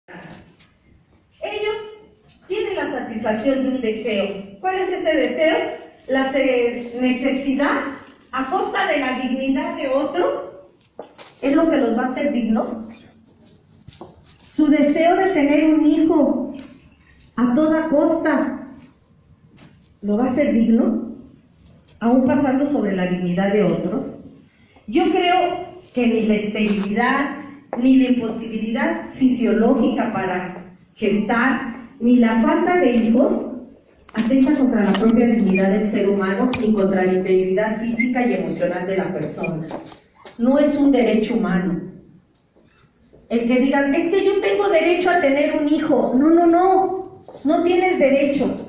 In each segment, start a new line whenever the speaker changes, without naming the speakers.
Ellos tienen la satisfacción de un deseo. ¿Cuál es ese deseo? La necesidad a costa de la dignidad de otro es lo que los va a hacer dignos. Su deseo de tener un hijo a toda costa lo va a hacer digno, aún pasando sobre la dignidad de otros. Yo creo que ni la esterilidad, ni la imposibilidad fisiológica para gestar, ni la falta de hijos atenta contra la propia dignidad del ser humano ni contra la integridad física y emocional de la persona. No es un derecho humano. El que digan, es que yo tengo derecho a tener un hijo. No tienes derecho.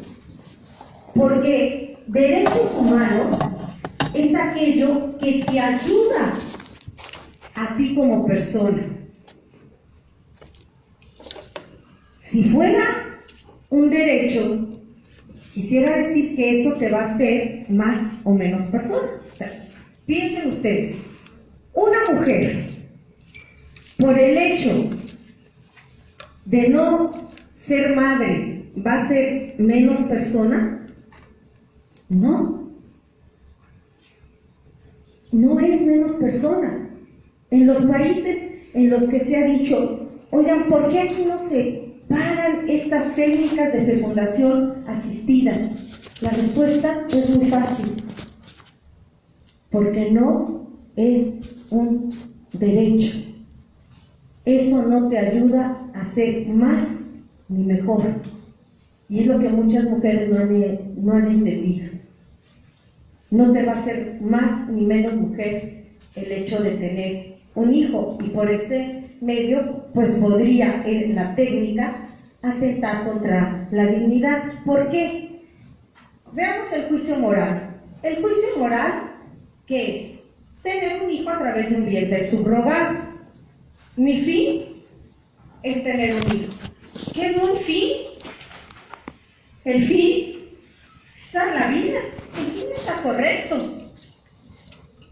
Porque derechos humanos es aquello que te ayuda a ti como persona. Si fuera un derecho, quisiera decir que eso te va a hacer más o menos persona. O sea, piensen ustedes, una mujer, por el hecho de no ser madre, ¿va a ser menos persona? No es menos persona. En los países en los que se ha dicho, oigan, ¿por qué aquí no se pagan estas técnicas de fecundación asistida? La respuesta es muy fácil, porque no es un derecho. Eso no te ayuda a ser más ni mejor, y es lo que muchas mujeres no han entendido. No te va a hacer más ni menos mujer el hecho de tener un hijo, y por este medio pues podría la técnica atentar contra la dignidad. ¿Por qué? Veamos el juicio moral. El juicio moral, ¿qué es? Tener un hijo a través de un vientre subrogado. Mi fin es tener un hijo. ¿Qué buen fin? El fin es dar la vida. El fin está correcto.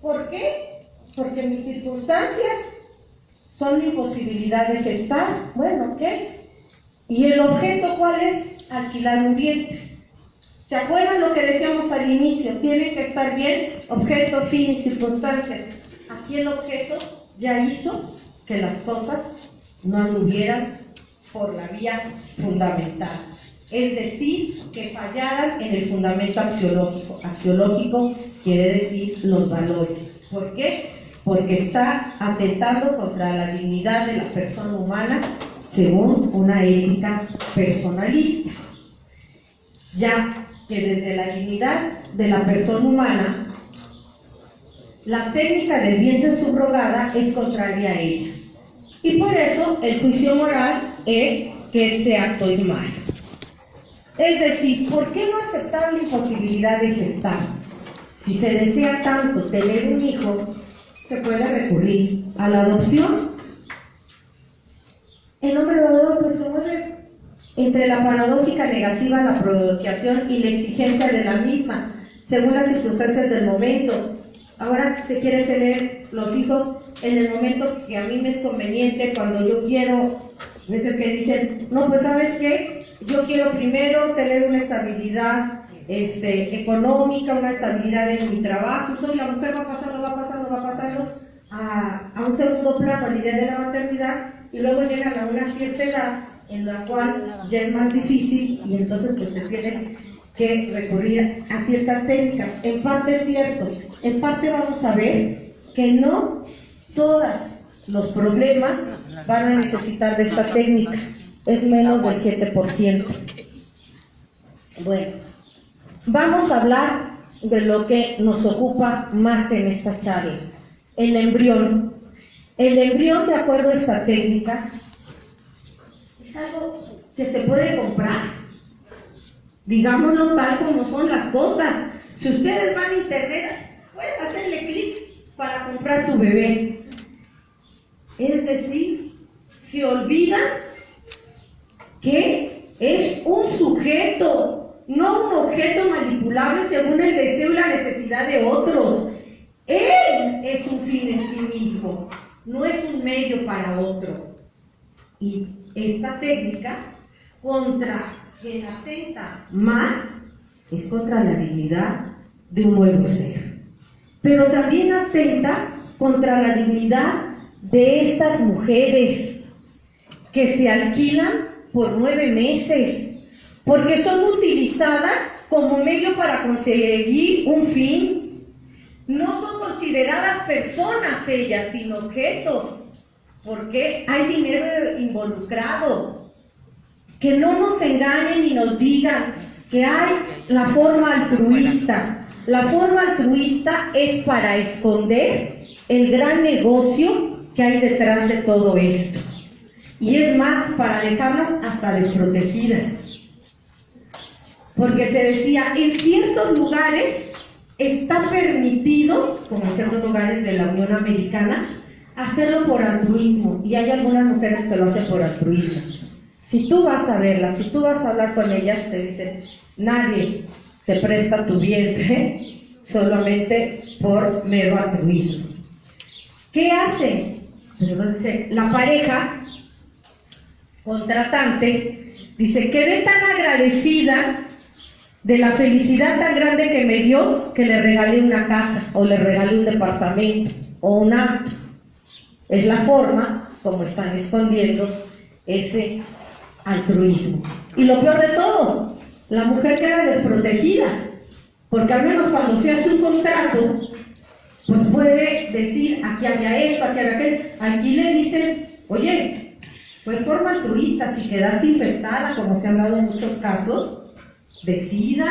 ¿Por qué? Porque mis circunstancias son mi imposibilidad de gestar. Bueno, ¿qué? ¿Y el objeto cuál es? Alquilar un vientre. ¿Se acuerdan lo que decíamos al inicio? Tiene que estar bien objeto, fin y circunstancias. Aquí el objeto ya hizo que las cosas no anduvieran por la vía fundamental. Es decir, que fallaran en el fundamento axiológico. Axiológico quiere decir los valores. ¿Por qué? Porque está atentando contra la dignidad de la persona humana según una ética personalista. Ya que desde la dignidad de la persona humana, la técnica del vientre subrogada es contraria a ella. Y por eso el juicio moral es que este acto es malo. Es decir, ¿por qué no aceptar la imposibilidad de gestar? Si se desea tanto tener un hijo, se puede recurrir a la adopción. El hombre dador pues se mueve entre la paradójica negativa a la procreación y la exigencia de la misma, según las circunstancias del momento. Ahora se quiere tener los hijos en el momento que a mí me es conveniente, cuando yo quiero. A veces que dicen, no, pues ¿sabes qué? Yo quiero primero tener una estabilidad económica, una estabilidad en mi trabajo. Entonces la mujer va pasando a un segundo plano, a la idea de la maternidad, y luego llegan a una cierta edad en la cual ya es más difícil, y entonces pues te tienes que recurrir a ciertas técnicas. En parte es cierto, en parte vamos a ver que no todos los problemas van a necesitar de esta técnica, es menos del 7%. Bueno, vamos a hablar de lo que nos ocupa más en esta charla, el embrión. El embrión, de acuerdo a esta técnica, es algo que se puede comprar. Digámoslo tal como son las cosas. Si ustedes van a internet, puedes hacerle clic para comprar tu bebé. Es decir, se olvidan que es un sujeto, no un objeto manipulable según el deseo y la necesidad de otros. Él es un fin en sí mismo, no es un medio para otro. Y esta técnica, contra quien atenta más es contra la dignidad de un nuevo ser, pero también atenta contra la dignidad de estas mujeres que se alquilan por 9 meses, porque son utilizadas como medio para conseguir un fin. No son consideradas personas ellas, sino objetos, porque hay dinero involucrado. Que no nos engañen y nos digan que hay la forma altruista. La forma altruista es para esconder el gran negocio que hay detrás de todo esto. Y es más, para dejarlas hasta desprotegidas. Porque se decía, en ciertos lugares está permitido, como en ciertos lugares de la Unión Americana, hacerlo por altruismo. Y hay algunas mujeres que lo hacen por altruismo. Si tú vas a verlas, si tú vas a hablar con ellas, te dicen, nadie te presta tu vientre solamente por mero altruismo. ¿Qué hacen? Pues entonces dice, la pareja contratante dice, quedé tan agradecida de la felicidad tan grande que me dio que le regalé una casa o le regalé un departamento o un auto. Es la forma como están escondiendo ese altruismo. Y lo peor de todo, la mujer queda desprotegida, porque al menos cuando se hace un contrato, pues puede decir, aquí había esto, aquí había aquel. Aquí le dicen, oye, fue forma altruista, si quedaste infectada, como se ha hablado en muchos casos, de SIDA,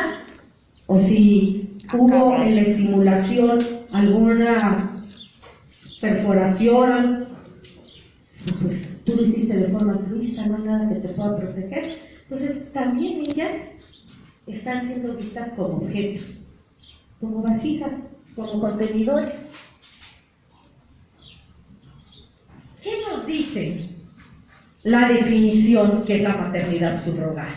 o si hubo en la estimulación alguna perforación, pues tú lo hiciste de forma altruista, no hay nada que te pueda proteger. Entonces también ellas están siendo vistas como objetos, como vasijas, como contenedores. ¿Qué nos dice la definición que es la maternidad subrogada?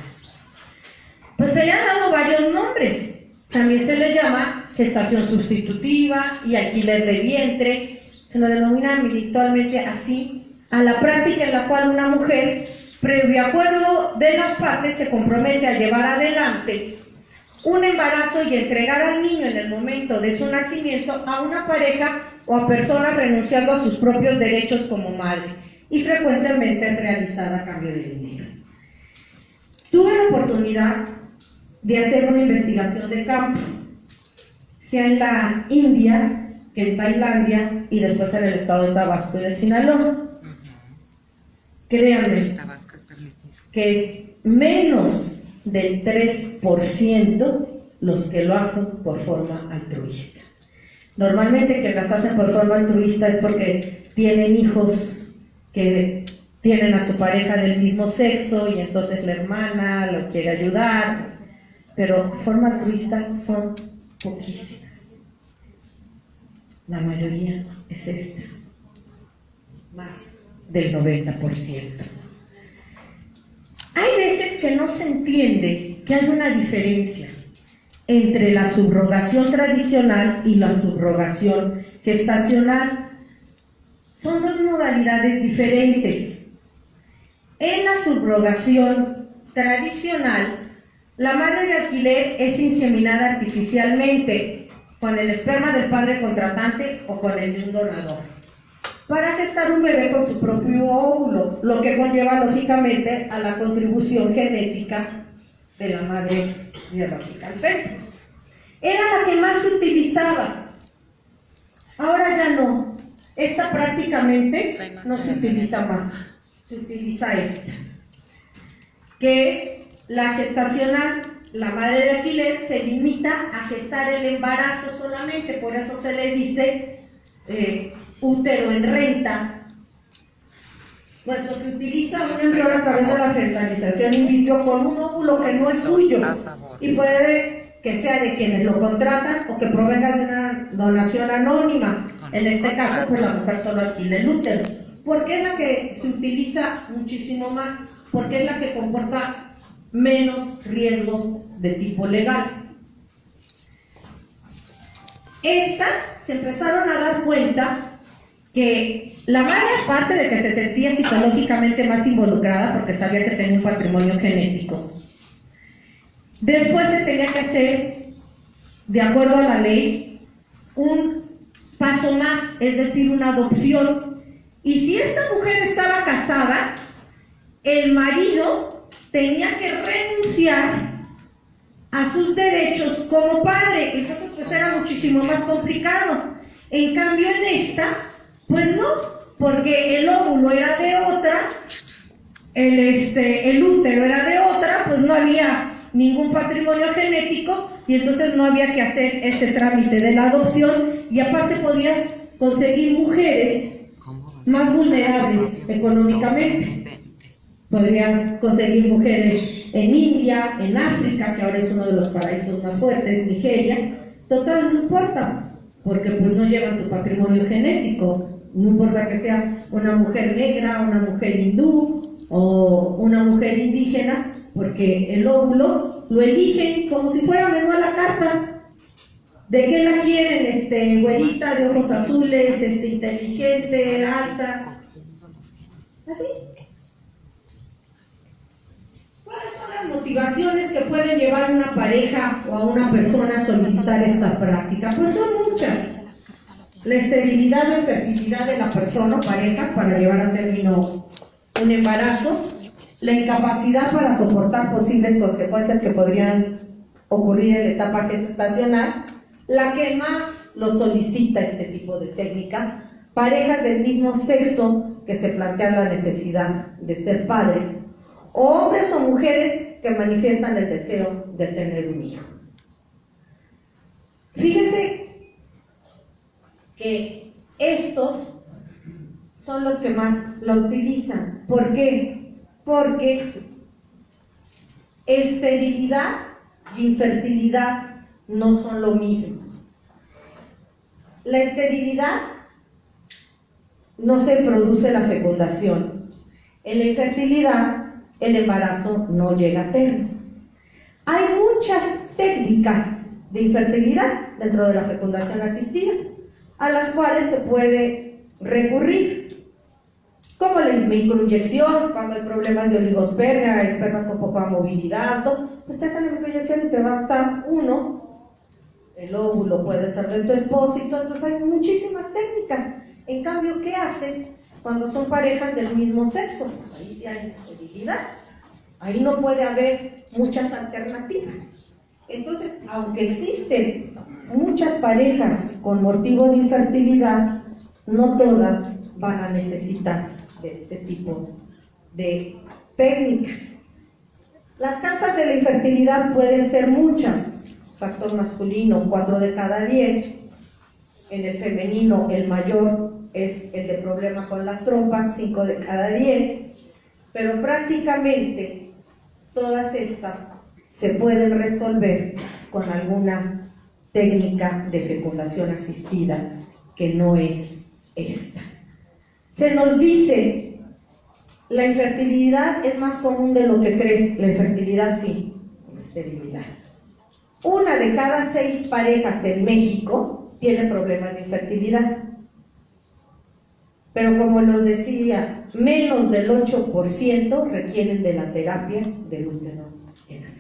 Pues se le han dado varios nombres. También se le llama gestación sustitutiva y alquiler de vientre. Se lo denomina habitualmente así a la práctica en la cual una mujer, previo acuerdo de las partes, se compromete a llevar adelante un embarazo y entregar al niño en el momento de su nacimiento a una pareja o a personas, renunciando a sus propios derechos como madre, y frecuentemente es realizada a cambio de dinero. Tuve la oportunidad de hacer una investigación de campo, sea en la India, que en Tailandia, y después en el estado de Tabasco y de Sinaloa. Créanme que es menos del 3% los que lo hacen por forma altruista. Normalmente que las hacen por forma altruista es porque tienen hijos que tienen a su pareja del mismo sexo y entonces la hermana lo quiere ayudar, pero forma altruista son poquísimas. La mayoría es esta, más del 90%. Hay veces que no se entiende que hay una diferencia entre la subrogación tradicional y la subrogación gestacional. Son dos modalidades diferentes. En la subrogación tradicional, la madre de alquiler es inseminada artificialmente con el esperma del padre contratante o con el de un donador, para gestar un bebé con su propio óvulo, lo que conlleva lógicamente a la contribución genética de la madre biológica al feto. Era la que más se utilizaba, ahora ya no. Esta prácticamente no se utiliza más, se utiliza esta, que es la gestacional. La madre de alquiler se limita a gestar el embarazo solamente, por eso se le dice útero en renta, puesto que utiliza un embrión a través de la fertilización in vitro con un óvulo que no es suyo, y puede que sea de quienes lo contratan o que provenga de una donación anónima. En este caso, pues la mujer solo alquila el útero. ¿Por qué es la que se utiliza muchísimo más? Porque es la que comporta menos riesgos de tipo legal. Esta se empezaron a dar cuenta que la madre, aparte de que se sentía psicológicamente más involucrada porque sabía que tenía un patrimonio genético, después se tenía que hacer, de acuerdo a la ley, un paso más, es decir, una adopción. Y si esta mujer estaba casada, el marido tenía que renunciar a sus derechos como padre. Entonces pues era muchísimo más complicado. En cambio en esta, pues no, porque el óvulo era de otra, el útero era de otra, pues no había ningún patrimonio genético y entonces no había que hacer ese trámite de la adopción, y aparte podías conseguir mujeres más vulnerables económicamente. Podrías conseguir mujeres en India, en África, que ahora es uno de los paraísos más fuertes, Nigeria. Total, no importa, porque pues no llevan tu patrimonio genético. No importa que sea una mujer negra, una mujer hindú o una mujer indígena, porque el óvulo lo eligen como si fuera menú a la carta. ¿De qué la quieren? Güerita, de ojos azules, inteligente, alta. Así. ¿Cuáles son las motivaciones que pueden llevar a una pareja o a una persona a solicitar esta práctica? Pues son muchas. La esterilidad o infertilidad de la persona o pareja para llevar a término un embarazo, la incapacidad para soportar posibles consecuencias que podrían ocurrir en la etapa gestacional, la que más lo solicita este tipo de técnica, parejas del mismo sexo que se plantean la necesidad de ser padres, o hombres o mujeres que manifiestan el deseo de tener un hijo. Fíjense que estos son los que más lo utilizan. ¿Por qué? Porque esterilidad y infertilidad no son lo mismo. La esterilidad no se produce la fecundación. En la infertilidad, el embarazo no llega a término. Hay muchas técnicas de infertilidad dentro de la fecundación asistida, a las cuales se puede recurrir, como la microinyección, cuando hay problemas de oligospermia, espermas con poca movilidad, pues te hacen la microinyección y te basta uno, el óvulo puede ser de tu expósito, entonces hay muchísimas técnicas. En cambio, ¿qué haces cuando son parejas del mismo sexo? Pues ahí sí hay esterilidad, ahí no puede haber muchas alternativas. Entonces, aunque existen muchas parejas con motivo de infertilidad, no todas van a necesitar de este tipo de técnicas. Las causas de la infertilidad pueden ser muchas. Factor masculino, 4 de cada 10. En el femenino, el mayor es el de problema con las trompas, 5 de cada 10. Pero prácticamente todas estas se pueden resolver con alguna técnica de fecundación asistida que no es esta. Se nos dice, la infertilidad es más común de lo que crees. La infertilidad sí, la esterilidad. 1 de cada 6 parejas en México tiene problemas de infertilidad. Pero como los decía, menos del 8% requieren de la terapia del útero enano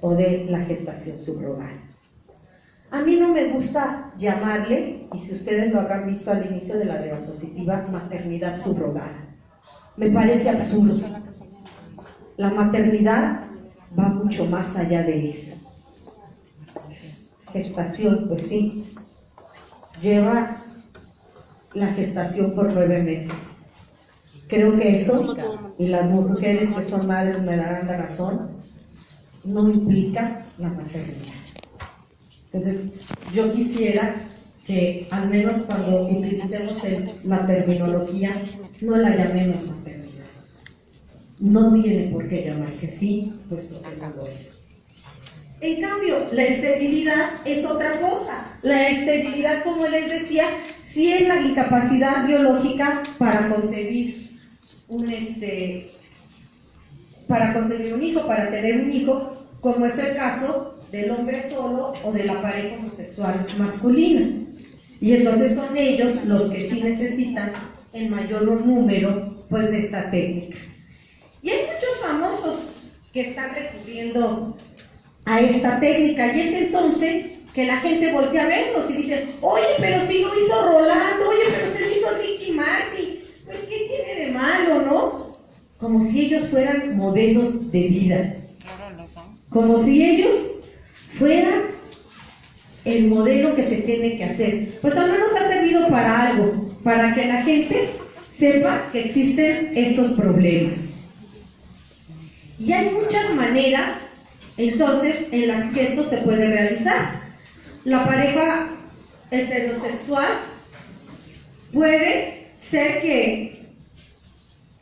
o de la gestación subrogada. A mí no me gusta llamarle, y si ustedes lo habrán visto al inicio de la diapositiva, maternidad subrogada. Me parece absurdo. La maternidad va mucho más allá de eso. Gestación, pues sí, lleva la gestación por 9 meses. Creo que eso, y las mujeres que son madres me darán la razón, no implica la maternidad. Entonces, yo quisiera que al menos cuando utilicemos la terminología, no la llamemos maternidad. No tiene por qué llamarse así, puesto que no lo es. En cambio, la esterilidad es otra cosa. La esterilidad, como les decía, sí es la incapacidad biológica para concebir un hijo, para tener un hijo, como es el caso del hombre solo o de la pareja homosexual masculina. Y entonces son ellos los que sí necesitan el mayor número pues de esta técnica. Y hay muchos famosos que están recurriendo a esta técnica, y es entonces que la gente voltea a verlos y dice: oye, pero si lo hizo Rolando, oye, pero se lo hizo Ricky Martin, pues ¿qué tiene de malo, no? Como si ellos fueran modelos de vida, como si ellos fueran el modelo que se tiene que hacer. Pues al menos ha servido para algo, para que la gente sepa que existen estos problemas. Y hay muchas maneras entonces en las que esto se puede realizar. La pareja heterosexual puede ser que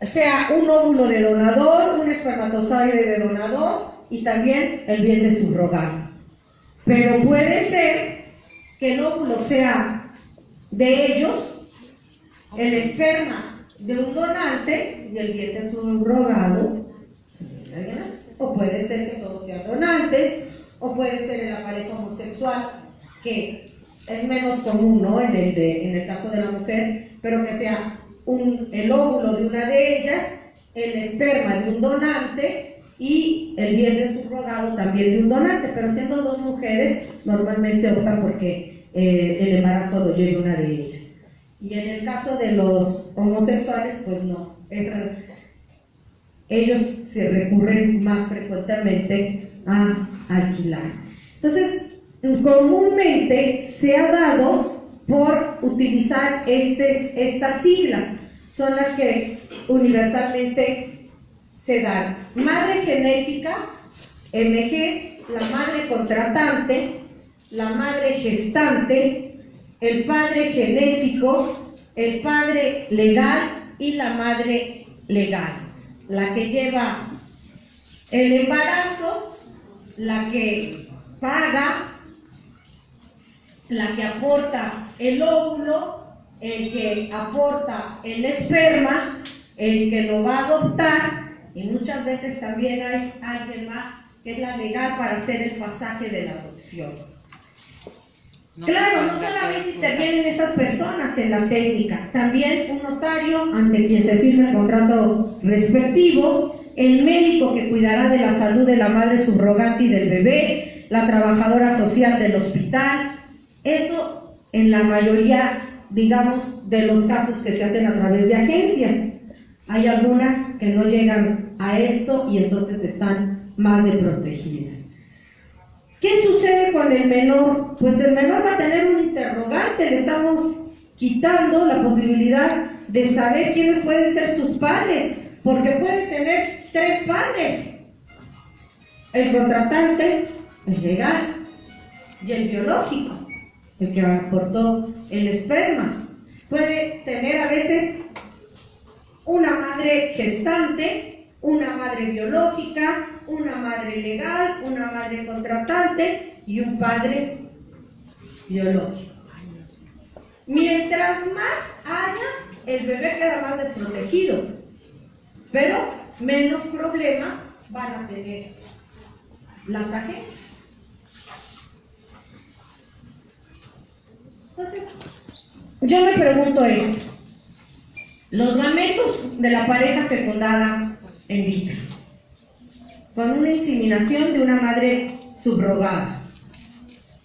sea un óvulo de donador, un espermatozoide de donador y también el vientre subrogado. Pero puede ser que el óvulo sea de ellos, el esperma de un donante y el vientre subrogado. O puede ser que todos sean donantes, o puede ser en la pareja homosexual, que es menos común, ¿no? En el caso de la mujer, pero que sea el óvulo de una de ellas, el esperma de un donante y el vientre subrogado también de un donante, pero siendo dos mujeres, normalmente optan porque el embarazo lo lleve una de ellas. Y en el caso de los homosexuales, pues no, ellos se recurren más frecuentemente a alquilar. Entonces, comúnmente se ha dado por utilizar estas siglas, son las que universalmente se dan: madre genética, MG, la madre contratante, la madre gestante, el padre genético, el padre legal y la madre legal. La que lleva el embarazo, la que paga, la que aporta el óvulo, el que aporta el esperma, el que lo va a adoptar, y muchas veces también hay alguien más que es la legal para hacer el pasaje de la adopción. Claro, no solamente intervienen esas personas en la técnica, también un notario ante quien se firma el contrato respectivo, el médico que cuidará de la salud de la madre subrogante y del bebé, la trabajadora social del hospital. Esto en la mayoría, digamos, de los casos que se hacen a través de agencias. Hay algunas que no llegan a esto y entonces están más desprotegidas. ¿Qué sucede con el menor? Pues el menor va a tener un interrogante, le estamos quitando la posibilidad de saber quiénes pueden ser sus padres, porque puede tener 3 padres: el contratante, el legal y el biológico, el que aportó el esperma. Puede tener a veces una madre gestante, una madre biológica, una madre legal, una madre contratante y un padre biológico. Mientras más haya, el bebé queda más desprotegido, pero menos problemas van a tener las agencias. Entonces, yo me pregunto esto: los gametos de la pareja fecundada en vitro, con una inseminación de una madre subrogada,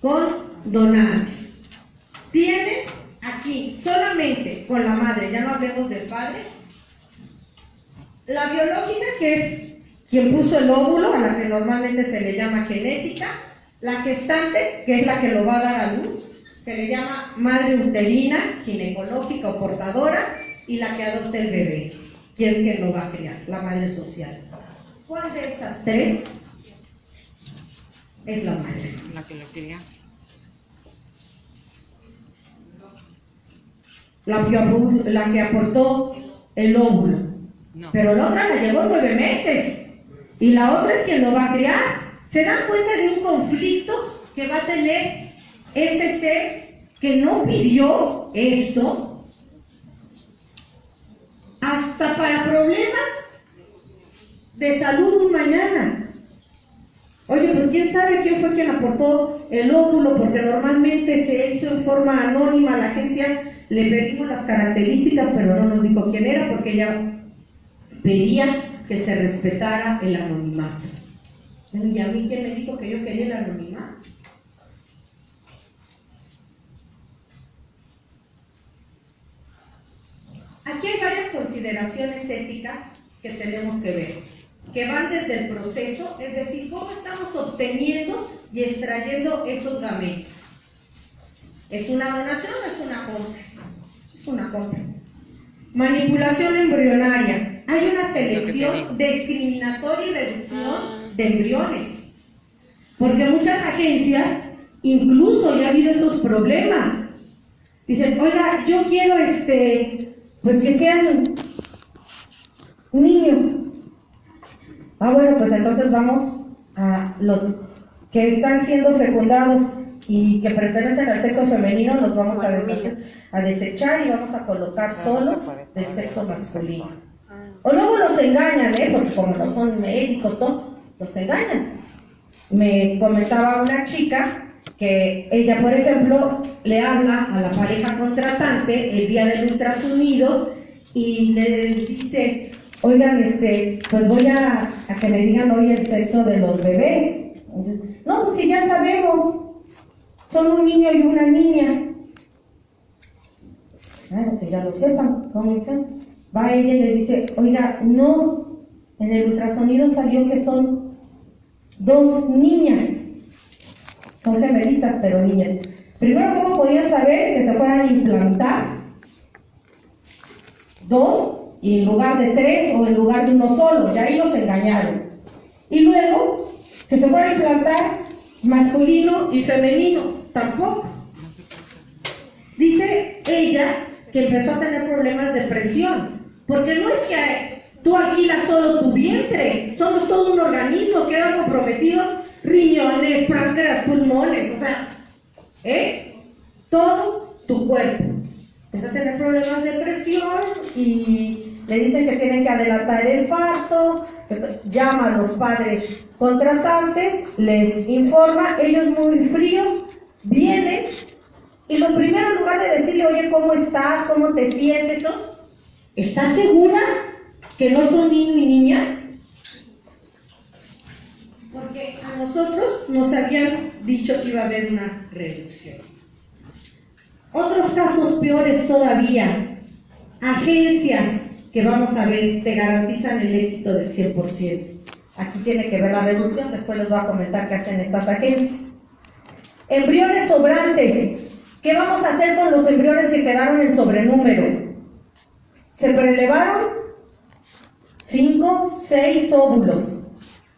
con donantes, tienen aquí solamente con la madre, ya no hablemos del padre, la biológica, que es quien puso el óvulo, a la que normalmente se le llama genética, la gestante, que es la que lo va a dar a luz, se le llama madre uterina, ginecológica o portadora, y la que adopta el bebé, que es quien lo va a criar, la madre social. ¿Cuál de esas 3 es la madre?
La que lo cría.
La que aportó el óvulo.
No.
Pero la otra la llevó 9 meses. Y la otra es quien lo va a criar. ¿Se dan cuenta de un conflicto que va a tener ese ser que no pidió esto? Hasta para problemas de salud un mañana. Oye, pues quién sabe quién fue quien aportó el óvulo, porque normalmente se hizo en forma anónima, la agencia le pedimos las características, pero no nos dijo quién era, porque ella pedía que se respetara el anonimato. ¿Y a mí quién me dijo que yo quería el anonimato? Aquí hay varias consideraciones éticas que tenemos que ver, que van desde el proceso, es decir, cómo estamos obteniendo y extrayendo esos gametos. ¿Es una donación o es una compra? Es una compra. Manipulación embrionaria. Hay una selección discriminatoria y reducción de embriones. Porque muchas agencias, incluso ya ha habido esos problemas. Dicen, oiga, yo quiero pues que sean niños. Bueno, pues entonces vamos a los que están siendo fecundados y que pertenecen al sexo femenino, los vamos a desechar y vamos a colocar solo del sexo masculino. O luego los engañan, porque como no son médicos, los engañan. Me comentaba una chica que ella, por ejemplo, le habla a la pareja contratante el día del ultrasonido y le dice, oigan, pues voy a que me digan hoy el sexo de los bebés. No, pues si ya sabemos, son un niño y una niña. Claro, que ya lo sepan, ¿cómo dicen? Va ella y le dice, oiga, no, en el ultrasonido salió que son 2 niñas. Son gemelitas, pero niñas. Primero, ¿cómo podían saber que se fueran a implantar 2 y en lugar de 3 o en lugar de uno solo? Ya ahí los engañaron. Y luego, que se fueran a implantar masculino y femenino. Tampoco. Dice ella que empezó a tener problemas de presión, porque no es que tú alquilas solo tu vientre, somos todo un organismo, quedan comprometidos riñones, páncreas, pulmones, o sea, es todo tu cuerpo. Empieza a tener problemas de presión y le dicen que tienen que adelantar el parto, llama a los padres contratantes, les informa, ellos muy fríos, vienen y lo primero, en lugar de decirle, oye, ¿cómo estás? ¿Cómo te sientes? ¿Estás segura que no son niño y niña? Porque a nosotros nos habían dicho que iba a haber una reducción. Otros casos peores todavía, agencias que vamos a ver te garantizan el éxito del 100%. Aquí tiene que ver la reducción, después les voy a comentar qué hacen estas agencias. Embriones sobrantes. ¿Qué vamos a hacer con los embriones que quedaron en sobrenúmero? Se prelevaron 5, 6 óvulos.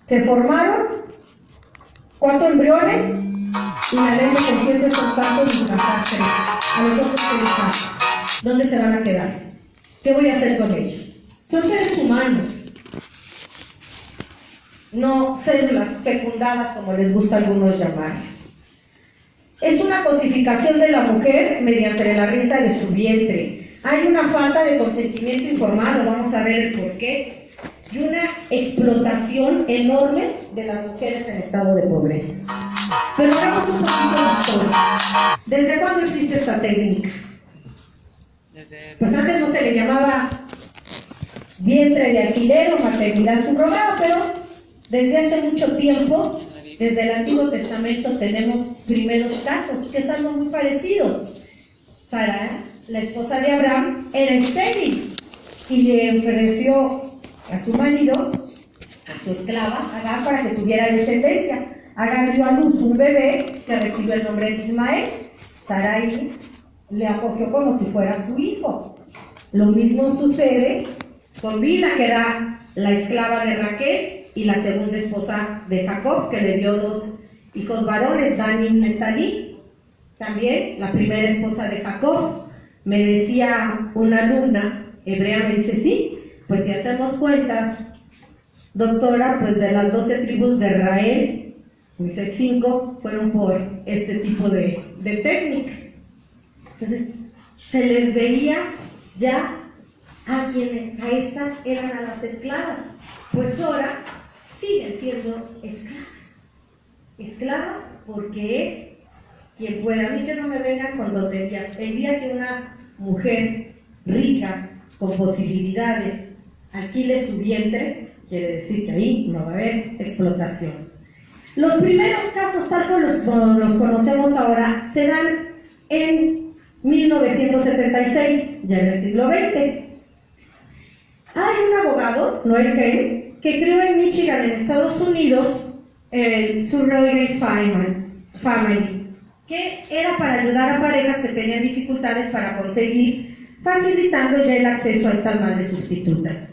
Se formaron 4 embriones y la ley me consiente esos tantos y implantar 3. A los otros, ¿qué les pasa? ¿Dónde se van a quedar? ¿Qué voy a hacer con ellos? Son seres humanos, no células fecundadas como les gusta a algunos llamarlas. Es una cosificación de la mujer mediante la renta de su vientre. Hay una falta de consentimiento informado, vamos a ver el porqué, y una explotación enorme de las mujeres en estado de pobreza. Pero veamos un poquito la historia. ¿Desde cuándo existe esta técnica? Pues antes no se le llamaba vientre de alquiler o maternidad subrogada, pero desde hace mucho tiempo, desde el Antiguo Testamento, tenemos primeros casos, que es algo muy parecido. Sara, la esposa de Abraham, era estéril y le ofreció a su marido, a su esclava, Agar, para que tuviera descendencia. Agar dio a luz un bebé que recibió el nombre de Ismael. Sarai le acogió como si fuera su hijo. Lo mismo sucede con Bila, que era la esclava de Raquel y la segunda esposa de Jacob, que le dio 2 hijos varones, Dan y Neftalí. También la primera esposa de Jacob. Me decía una alumna hebrea, me dice, sí, pues si hacemos cuentas, doctora, pues de las 12 tribus de Israel, dice 5 fueron por este tipo de técnica. Entonces, se les veía ya a estas eran a las esclavas, pues ahora siguen siendo esclavas. esclavas porque es quien puede. A mí que no me vengan con tonterías. El día que una mujer rica, con posibilidades, alquile su vientre, quiere decir que ahí no va a haber explotación. Los primeros casos, tal como los conocemos ahora, se dan en 1976, ya en el siglo XX. Hay un abogado, Noel Kane, que creó en Michigan, en Estados Unidos, el Surrogate Family, que era para ayudar a parejas que tenían dificultades para conseguir, facilitando ya el acceso a estas madres sustitutas.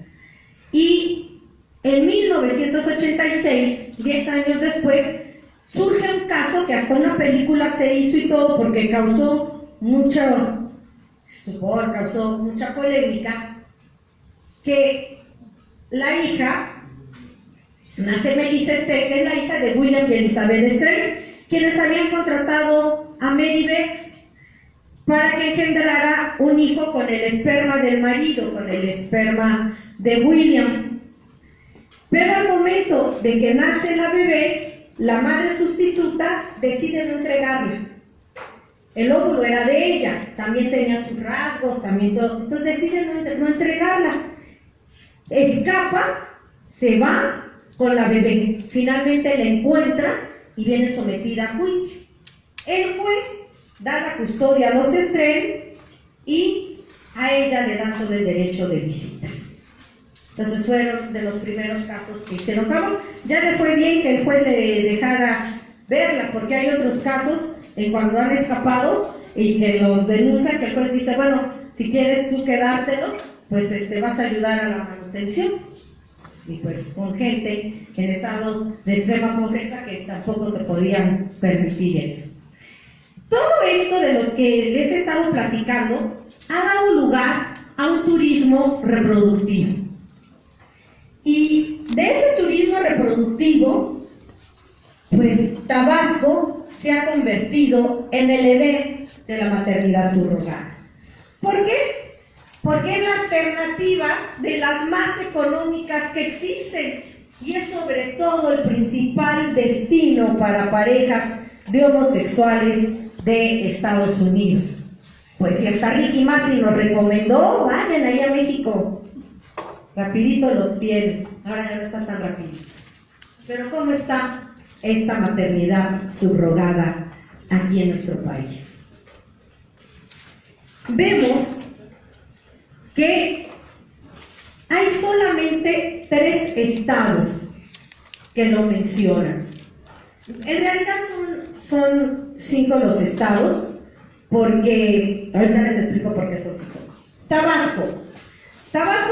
Y en 1986, 10 años después, surge un caso que hasta una película se hizo y todo porque causó mucho estupor, causó mucha polémica, que la hija, nace Melissa Stern, que es la hija de William y Elizabeth Stern, quienes habían contratado a Mary Beth para que engendrara un hijo con el esperma del marido, con el esperma de William. Pero al momento de que nace la bebé, la madre sustituta decide no entregarla. El óvulo era de ella, también tenía sus rasgos, también todo, entonces decide no entregarla. Escapa, se va con la bebé, finalmente la encuentra y viene sometida a juicio. El juez da la custodia a los Stern y a ella le da solo el derecho de visitas. Entonces fueron de los primeros casos que hicieron favor. Ya le fue bien que el juez le dejara verla, porque hay otros casos en cuando han escapado y que los denuncian, que el juez dice, bueno, si quieres tú quedártelo, pues vas a ayudar a la manutención. Y pues son gente en estado de extrema pobreza que tampoco se podían permitir eso. Todo esto de los que les he estado platicando ha dado lugar a un turismo reproductivo. Y de ese turismo reproductivo, pues Tabasco se ha convertido en el Edén de la maternidad subrogada. ¿Por qué? Porque es la alternativa de las más económicas que existen y es sobre todo el principal destino para parejas de homosexuales de Estados Unidos. Pues si hasta Ricky Martin nos recomendó, vayan ahí a México. Rapidito lo tienen, ahora ya no está tan rápido. Pero ¿cómo está esta maternidad subrogada aquí en nuestro país? Vemos que hay solamente 3 estados que lo mencionan. En realidad son 5 los estados, porque ahorita les explico por qué son 5. Tabasco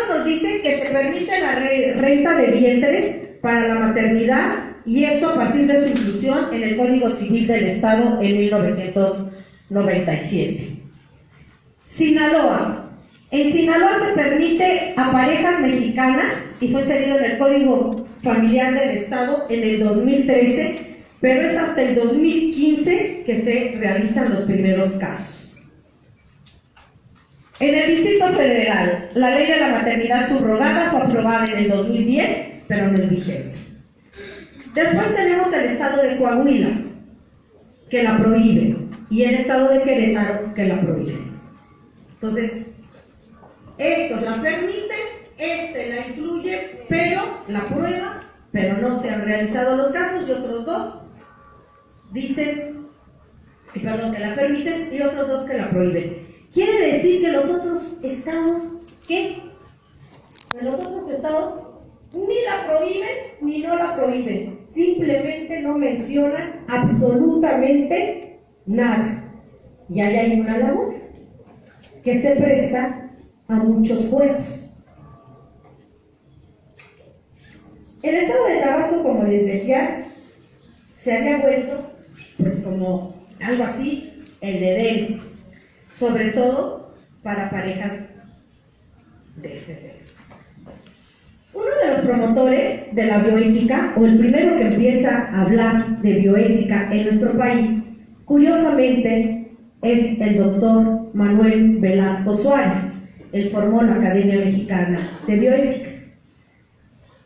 nos dice que se permite la renta de vientres para la maternidad, y esto a partir de su inclusión en el Código Civil del Estado en 1997. Sinaloa. En Sinaloa se permite a parejas mexicanas y fue inserido en el Código Familiar del Estado en el 2013, pero es hasta el 2015 que se realizan los primeros casos. En el Distrito Federal, la ley de la maternidad subrogada fue aprobada en el 2010, pero no es vigente. Después tenemos el estado de Coahuila, que la prohíbe, y el estado de Querétaro, que la prohíbe. Entonces, estos la permiten, la incluye, pero la prueba, pero no se han realizado los casos, y otros 2 dicen, que la permiten, y otros 2 que la prohíben. Quiere decir que los otros estados, ¿qué? De los otros estados ni la prohíben ni no la prohíben, simplemente no mencionan absolutamente nada. Y ahí hay una labor que se presta a muchos juegos. El estado de Tabasco, como les decía, se había vuelto pues como algo así, el Edén, sobre todo para parejas de este sexo. Uno de los promotores de la bioética, o el primero que empieza a hablar de bioética en nuestro país, curiosamente es el doctor Manuel Velasco Suárez. Él formó la Academia Mexicana de Bioética.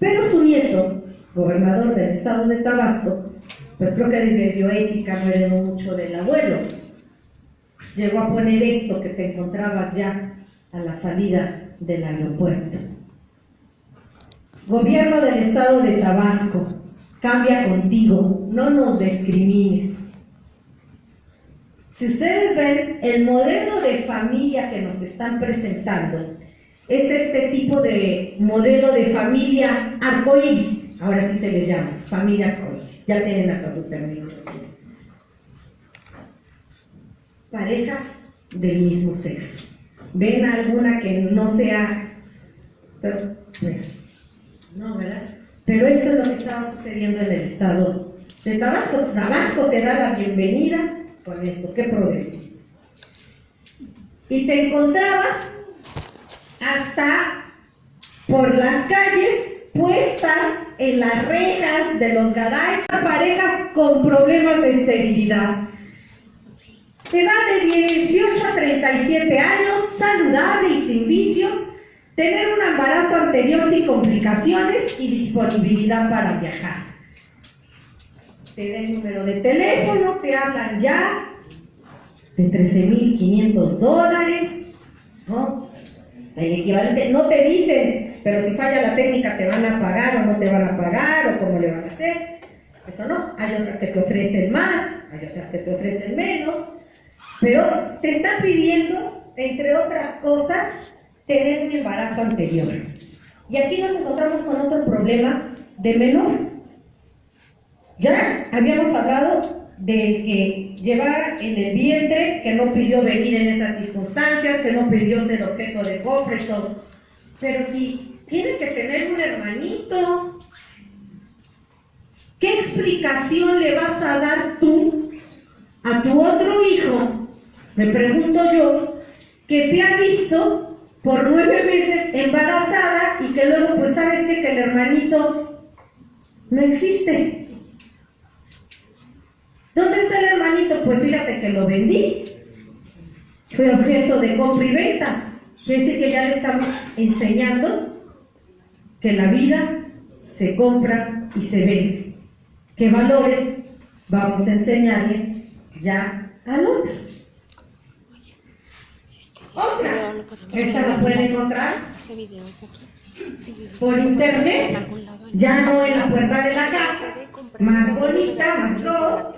Pero su nieto, gobernador del estado de Tabasco, pues creo que de bioética no heredó mucho del abuelo. Llegó a poner esto que te encontrabas ya a la salida del aeropuerto. Gobierno del Estado de Tabasco, cambia contigo, no nos discrimines. Si ustedes ven, el modelo de familia que nos están presentando es este tipo de modelo de familia arcoíris, ahora sí se le llama, familia arcoíris, ya tienen hasta su terminología. Parejas del mismo sexo. ¿Ven alguna que no sea? Pues, no, ¿verdad? Pero esto es lo que estaba sucediendo en el estado de Tabasco. Tabasco te da la bienvenida con esto, qué progresista. Y te encontrabas hasta por las calles puestas en las rejas de los garajes a parejas con problemas de esterilidad. Edad de 18 a 37 años, saludable y sin vicios, tener un embarazo anterior sin complicaciones y disponibilidad para viajar. Te da el número de teléfono, te hablan ya de $13,500, ¿no? El equivalente, no te dicen, pero si falla la técnica te van a pagar o no te van a pagar o cómo le van a hacer. Eso no, hay otras que te ofrecen más, hay otras que te ofrecen menos, pero te están pidiendo, entre otras cosas, tener un embarazo anterior. Y aquí nos encontramos con otro problema de menor. Ya habíamos hablado del que llevaba en el vientre, que no pidió venir en esas circunstancias, que no pidió ser objeto de compra y todo. Pero si tiene que tener un hermanito, ¿qué explicación le vas a dar tú a tu otro hijo? Me pregunto yo, que te ha visto por 9 meses embarazada y que luego, pues, ¿sabes qué? Que el hermanito no existe. ¿Dónde está el hermanito? Pues fíjate que lo vendí. Fue objeto de compra y venta. Quiere decir que ya le estamos enseñando que la vida se compra y se vende. ¿Qué valores vamos a enseñarle ya al otro? Otra, esta la pueden encontrar por internet, ya no en la puerta de la casa, más bonita, más todo,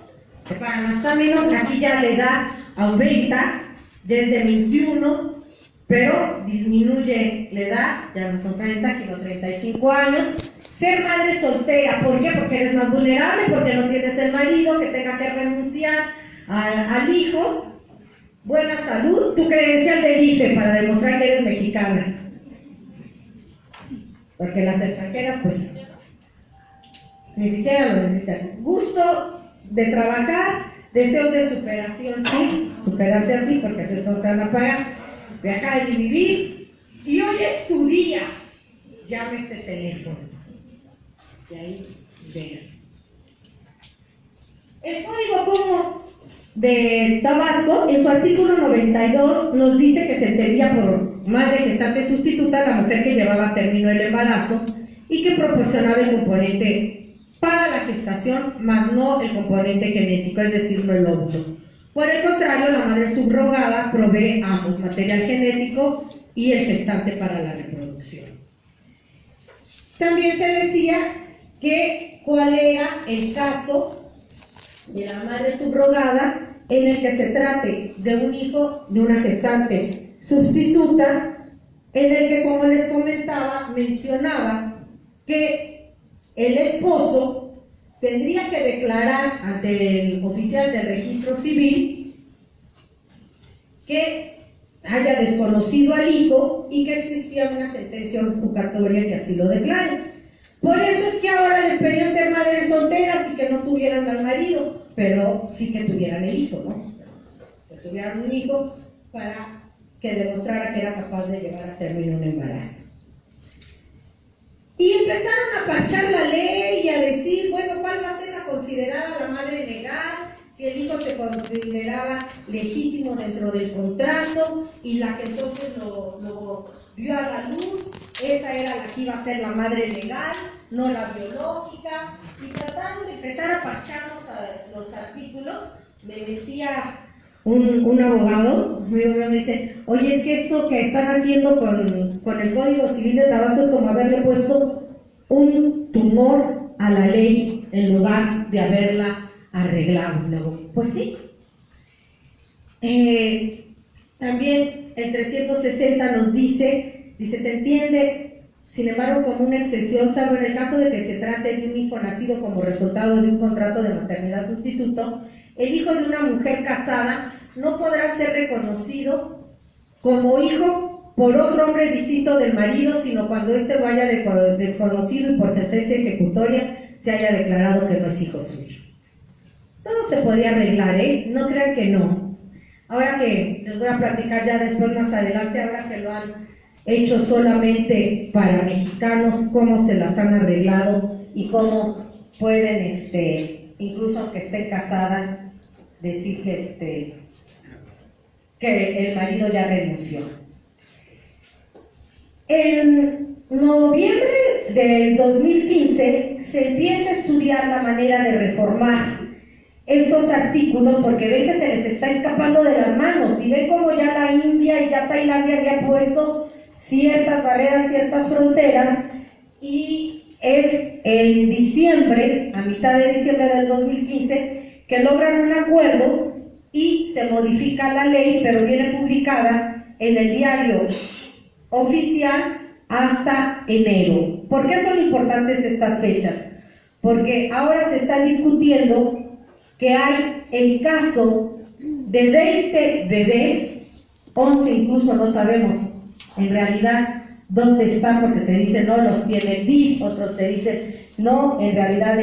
te pagan hasta menos. Aquí ya la edad aumenta desde 21, pero disminuye la edad, ya no son 30 sino 35 años. Ser madre soltera, ¿por qué? Porque eres más vulnerable, porque no tienes el marido que tenga que renunciar al hijo. Buena salud, tu credencial de IFE para demostrar que eres mexicana. Porque las extranjeras, pues, ni siquiera lo necesitan. Gusto de trabajar, deseos de superación, sí, superarte así, porque así es como te van a pagar. Viajar y vivir. Y hoy es tu día. Llame este teléfono. Y ahí, vean. El código como de Tabasco, en su artículo 92, nos dice que se entendía por madre gestante sustituta la mujer que llevaba a término el embarazo y que proporcionaba el componente para la gestación, más no el componente genético, es decir, no el óvulo. Por el contrario, la madre subrogada provee ambos, material genético y el gestante para la reproducción. También se decía que cuál era el caso de la madre subrogada en el que se trate de un hijo de una gestante sustituta, en el que, como les comentaba, mencionaba que el esposo tendría que declarar ante el oficial del registro civil que haya desconocido al hijo y que existía una sentencia juzgatoria que así lo declare. Por eso es que ahora les pedían ser madres solteras y que no tuvieran al marido, pero sí que tuvieran el hijo, ¿no? Que tuvieran un hijo para que demostrara que era capaz de llevar a término un embarazo. Y empezaron a parchar la ley y a decir, bueno, ¿cuál va a ser la considerada la madre legal? Si el hijo se consideraba legítimo dentro del contrato y la que entonces lo dio a la luz, esa era la que iba a ser la madre legal, no la biológica, y trataron de empezar a parcharnos a artículos, me decía un abogado, me dice, oye, es que esto que están haciendo con el Código Civil de Tabasco es como haberle puesto un tumor a la ley en lugar de haberla arreglado. Luego, pues sí. También el 360 nos dice, se entiende, sin embargo, como una excepción, salvo en el caso de que se trate de un hijo nacido como resultado de un contrato de maternidad sustituto, el hijo de una mujer casada no podrá ser reconocido como hijo por otro hombre distinto del marido, sino cuando éste lo haya desconocido y por sentencia ejecutoria se haya declarado que no es hijo suyo. Todo se podía arreglar, no crean que no. Ahora que les voy a platicar ya después más adelante, ahora que lo han hecho solamente para mexicanos, cómo se las han arreglado y cómo pueden, incluso aunque estén casadas, decir que el marido ya renunció. En noviembre del 2015 se empieza a estudiar la manera de reformar estos artículos porque ven que se les está escapando de las manos y ven como ya la India y ya Tailandia había puesto ciertas barreras, ciertas fronteras, y es en diciembre, a mitad de diciembre del 2015, que logran un acuerdo y se modifica la ley, pero viene publicada en el diario oficial hasta enero. ¿Por qué son importantes estas fechas? Porque ahora se está discutiendo que hay el caso de 20 bebés, 11 incluso no sabemos en realidad dónde están, porque te dicen no, los tiene el DIF, otros te dicen no, en realidad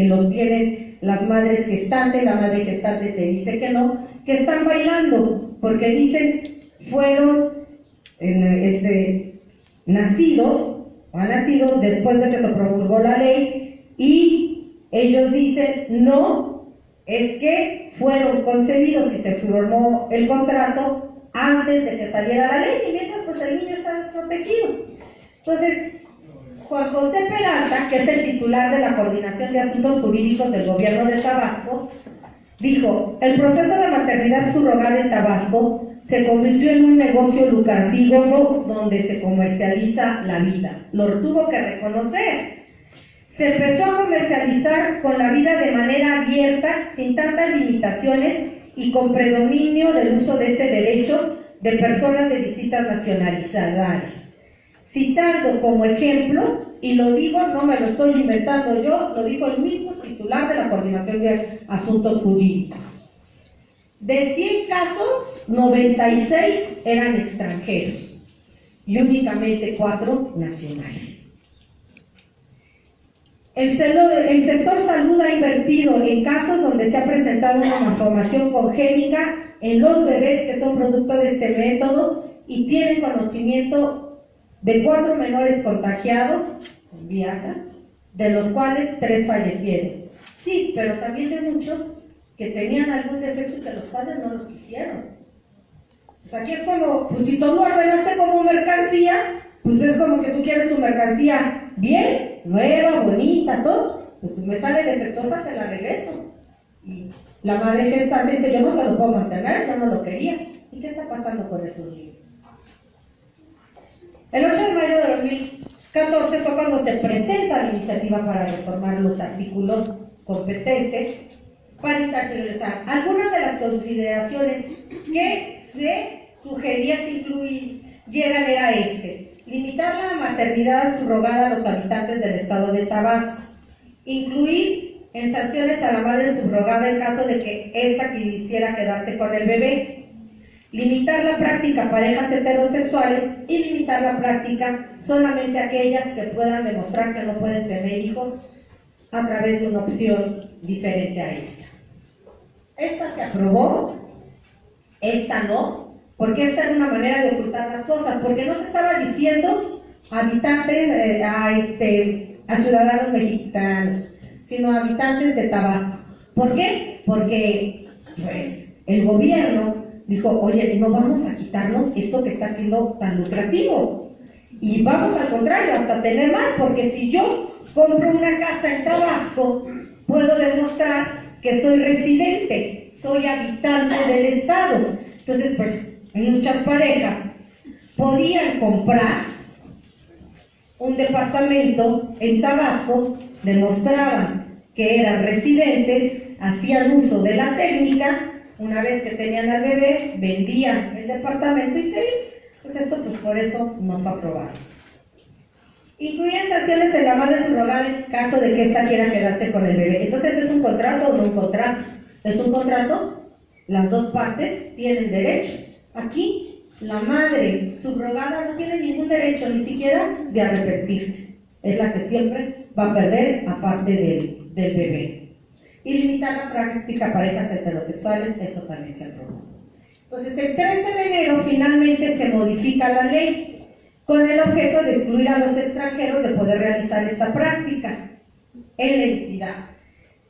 los tienen las madres gestantes, la madre gestante te dice que no, que están bailando, porque dicen fueron nacidos después de que se promulgó la ley, y ellos dicen no, es que fueron concebidos y se firmó el contrato antes de que saliera la ley, y mientras pues el niño está desprotegido. Entonces, Juan José Peralta, que es el titular de la Coordinación de Asuntos Jurídicos del Gobierno de Tabasco, dijo, el proceso de maternidad subrogada en Tabasco se convirtió en un negocio lucrativo donde se comercializa la vida. Lo tuvo que reconocer. Se empezó a comercializar con la vida de manera abierta, sin tantas limitaciones y con predominio del uso de este derecho de personas de distintas nacionalidades. Citando como ejemplo, y lo digo, no me lo estoy inventando yo, lo dijo el mismo titular de la Coordinación de Asuntos Jurídicos. De 100 casos, 96 eran extranjeros y únicamente 4 nacionales. El sector salud ha invertido en casos donde se ha presentado una malformación congénita en los bebés que son producto de este método y tienen conocimiento de 4 menores contagiados con Viagra, de los cuales 3 fallecieron. Sí, pero también de muchos que tenían algún defecto y que los padres no los quisieron. Pues aquí es como, pues si tú lo ordenaste como mercancía, pues es como que tú quieres tu mercancía bien, nueva, bonita, todo, pues me sale defectuosa, te la regreso. Y la madre gestante dice, yo no te lo puedo mantener, yo no lo quería. ¿Y qué está pasando con esos niños? El 8 de mayo de 2014 fue cuando se presenta la iniciativa para reformar los artículos competentes para interiorizar. Algunas de las consideraciones que se sugería se incluyeran era limitar la maternidad subrogada a los habitantes del estado de Tabasco, incluir en sanciones a la madre subrogada en caso de que ésta quisiera quedarse con el bebé, limitar la práctica a parejas heterosexuales y limitar la práctica solamente a aquellas que puedan demostrar que no pueden tener hijos a través de una opción diferente a esta. Esta se aprobó, esta no, porque esta era una manera de ocultar las cosas, porque no se estaba diciendo habitantes, a ciudadanos mexicanos, sino a habitantes de Tabasco. ¿Por qué? Porque pues, el gobierno dijo, oye, no vamos a quitarnos esto que está siendo tan lucrativo, y vamos al contrario, hasta tener más, porque si yo compro una casa en Tabasco, puedo demostrar que que soy residente, soy habitante del estado. Entonces, pues, muchas parejas podían comprar un departamento en Tabasco, demostraban que eran residentes, hacían uso de la técnica, una vez que tenían al bebé, vendían el departamento y se iban. Pues esto, pues por eso no fue aprobado. Incluyen sanciones en la madre subrogada en caso de que ésta quiera quedarse con el bebé. Entonces, ¿es un contrato o no un contrato? Es un contrato, las dos partes tienen derechos. Aquí, la madre subrogada no tiene ningún derecho, ni siquiera de arrepentirse. Es la que siempre va a perder, aparte del bebé. Y limitar la práctica a parejas heterosexuales, eso también se aprobó. Entonces, el 13 de enero finalmente se modifica la ley con el objeto de excluir a los extranjeros de poder realizar esta práctica en la entidad.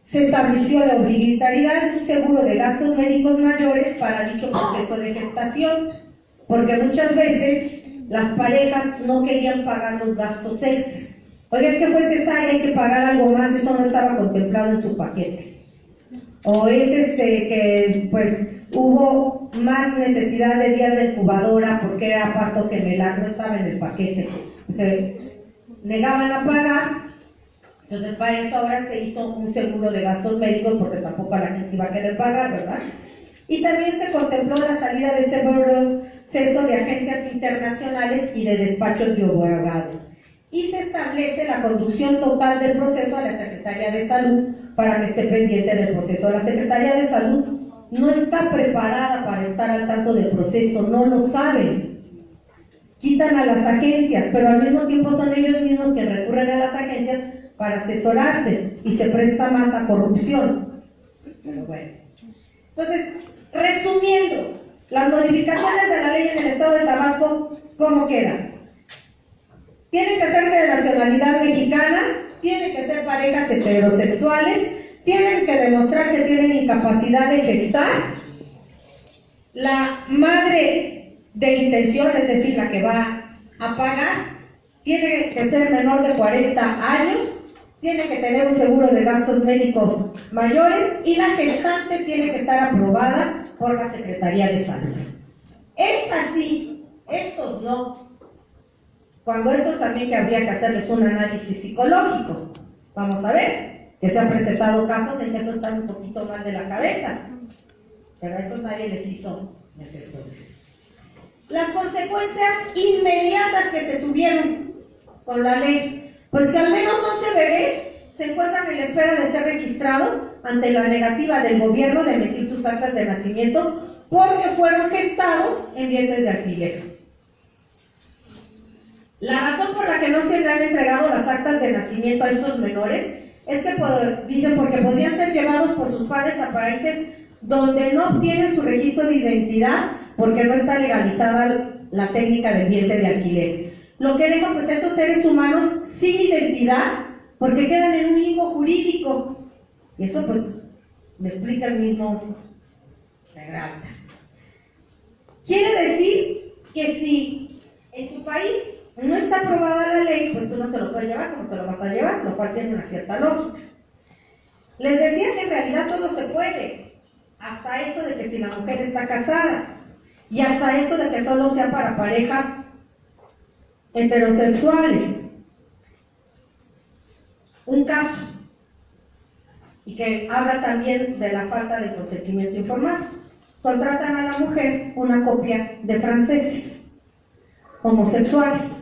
Se estableció la obligatoriedad de un seguro de gastos médicos mayores para dicho proceso de gestación, porque muchas veces las parejas no querían pagar los gastos extras. Oiga, es que fue cesárea, hay que pagar algo más, eso no estaba contemplado en su paquete. O es que pues hubo más necesidad de días de incubadora porque era parto gemelar, no estaba en el paquete. Se negaban a pagar. Entonces, para eso ahora se hizo un seguro de gastos médicos porque tampoco a la gente se iba a querer pagar, ¿verdad? Y también se contempló la salida de este proceso de agencias internacionales y de despachos de abogados. Y se establece la conducción total del proceso a la Secretaría de Salud para que esté pendiente del proceso. La Secretaría de Salud no está preparada para estar al tanto del proceso, no lo saben. Quitan a las agencias, pero al mismo tiempo son ellos mismos que recurren a las agencias para asesorarse y se presta más a corrupción. Pero bueno. Entonces, resumiendo, las modificaciones de la ley en el estado de Tabasco, ¿cómo quedan? Tienen que ser de nacionalidad mexicana, tienen que ser parejas heterosexuales, tienen que demostrar que tienen incapacidad de gestar, la madre de intención, es decir, la que va a pagar, tiene que ser menor de 40 años, tiene que tener un seguro de gastos médicos mayores y la gestante tiene que estar aprobada por la Secretaría de Salud. Estas sí, estos no. Cuando estos también que habría que hacerles un análisis psicológico. Vamos a ver, que se han presentado casos en que estos están un poquito más de la cabeza, pero a esos nadie les hizo ese estudio. Las consecuencias inmediatas que se tuvieron con la ley, pues que al menos 11 bebés se encuentran en la espera de ser registrados ante la negativa del gobierno de emitir sus actas de nacimiento porque fueron gestados en vientres de alquiler. La razón por la que no se le han entregado las actas de nacimiento a estos menores es que dicen porque podrían ser llevados por sus padres a países donde no obtienen su registro de identidad porque no está legalizada la técnica del vientre de alquiler. Lo que deja pues a esos seres humanos sin identidad porque quedan en un limbo jurídico. Y eso pues me explica el mismo Peralta. Quiere decir que si en tu país no está aprobada la ley, pues tú no te lo puedes llevar como te lo vas a llevar, lo cual tiene una cierta lógica. Les decía que en realidad todo se puede, hasta esto de que si la mujer está casada, y hasta esto de que solo sea para parejas heterosexuales. Un caso, y que habla también de la falta de consentimiento informado. Contratan a la mujer una copia de franceses homosexuales.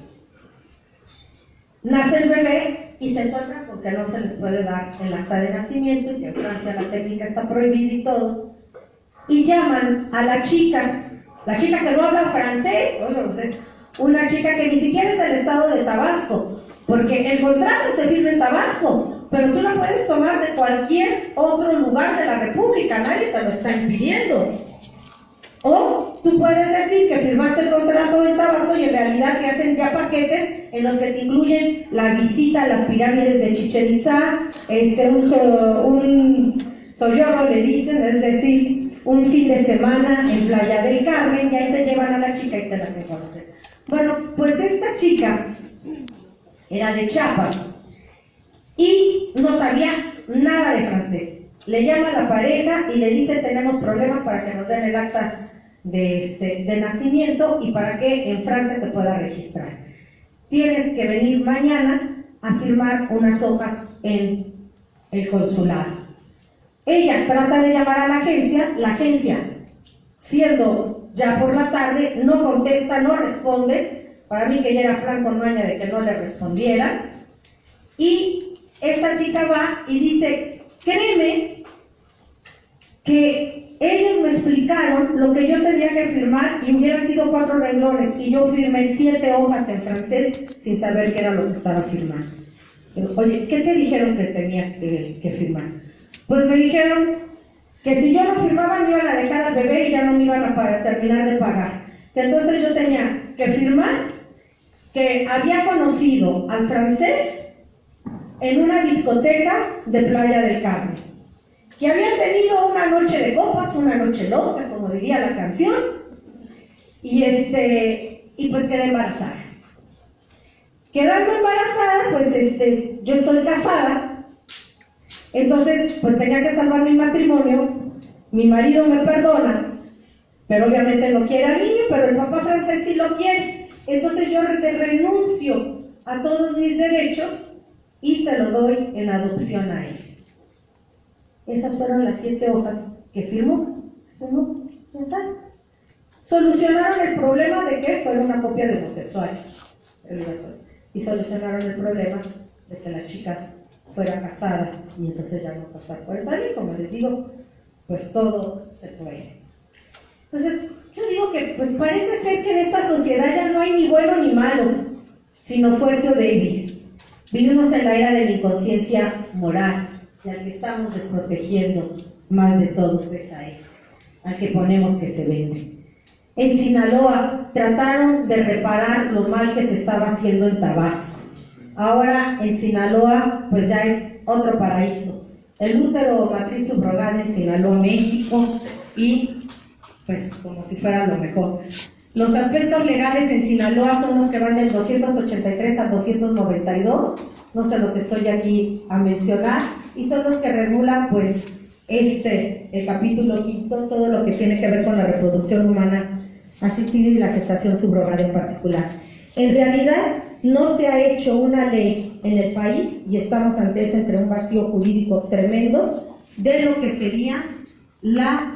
Nace el bebé y se encuentran con que no se les puede dar el acta de nacimiento y que en Francia la técnica está prohibida y todo. Y llaman a la chica que no habla francés, una chica que ni siquiera es del estado de Tabasco, porque el contrato se firma en Tabasco, pero tú la puedes tomar de cualquier otro lugar de la República, nadie te lo está impidiendo. O tú puedes decir que firmaste el contrato en Tabasco y en realidad te hacen ya paquetes en los que te incluyen la visita a las pirámides de Chichén Itzá, un soyorro le dicen, es decir, un fin de semana en Playa del Carmen, y ahí te llevan a la chica y te la hacen conocer. Bueno, pues esta chica era de Chiapas y no sabía nada de francés. le llama a la pareja y le dice: tenemos problemas para que nos den el acta de nacimiento y para que en Francia se pueda registrar. Tienes que venir mañana a firmar unas hojas en el consulado. Ella trata de llamar a la agencia, siendo ya por la tarde, no contesta, no responde. Para mí que ya era plan con maña de que no le respondiera. Y esta chica va y dice: créeme que ellos me explicaron lo que yo tenía que firmar y hubieran sido 4 renglones y yo firmé 7 hojas en francés sin saber qué era lo que estaba firmando. Pero, oye, ¿qué te dijeron que tenías que firmar? Pues me dijeron que si yo no firmaba me iban a dejar al bebé y ya no me iban a terminar de pagar. Que entonces yo tenía que firmar que había conocido al francés en una discoteca de Playa del Carmen, que había tenido una noche de copas, una noche loca, como diría la canción, y pues quedé embarazada. Quedando embarazada, pues yo estoy casada, entonces pues tenía que salvar mi matrimonio. Mi marido me perdona, pero obviamente no quiere al niño, pero el papá francés sí lo quiere. Entonces yo renuncio a todos mis derechos y se lo doy en adopción a él. Esas fueron las 7 hojas que firmó. Solucionaron el problema de que fuera una copia de homosexuales. Y solucionaron el problema de que la chica fuera casada y entonces ya no pasar por esa ley. Como les digo, pues todo se puede. Entonces, yo digo que pues parece ser que en esta sociedad ya no hay ni bueno ni malo, sino fuerte o débil. Vivimos en la era de la inconsciencia moral, y al que estamos desprotegiendo más de todos es a al que ponemos que se vende. En Sinaloa trataron de reparar lo mal que se estaba haciendo en Tabasco. Ahora en Sinaloa pues ya es otro paraíso. El útero matriz subrogada en Sinaloa, México, y pues como si fuera lo mejor. Los aspectos legales en Sinaloa son los que van del 283 al 292, no se los estoy aquí a mencionar, y son los que regulan pues el capítulo 5, todo lo que tiene que ver con la reproducción humana asistida y la gestación subrogada en particular. En realidad no se ha hecho una ley en el país y estamos ante eso, entre un vacío jurídico tremendo de lo que sería la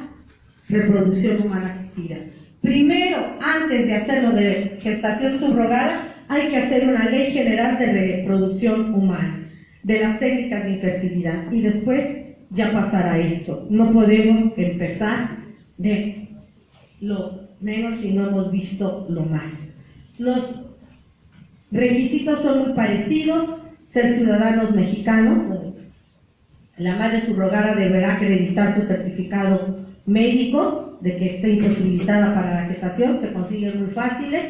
reproducción humana asistida. Primero, antes de hacerlo de gestación subrogada, hay que hacer una ley general de reproducción humana, de las técnicas de infertilidad, y después ya pasar a esto. No podemos empezar de lo menos si no hemos visto lo más. Los requisitos son muy parecidos: ser ciudadanos mexicanos, la madre subrogada deberá acreditar su certificado médico de que esté imposibilitada para la gestación, se consiguen muy fáciles.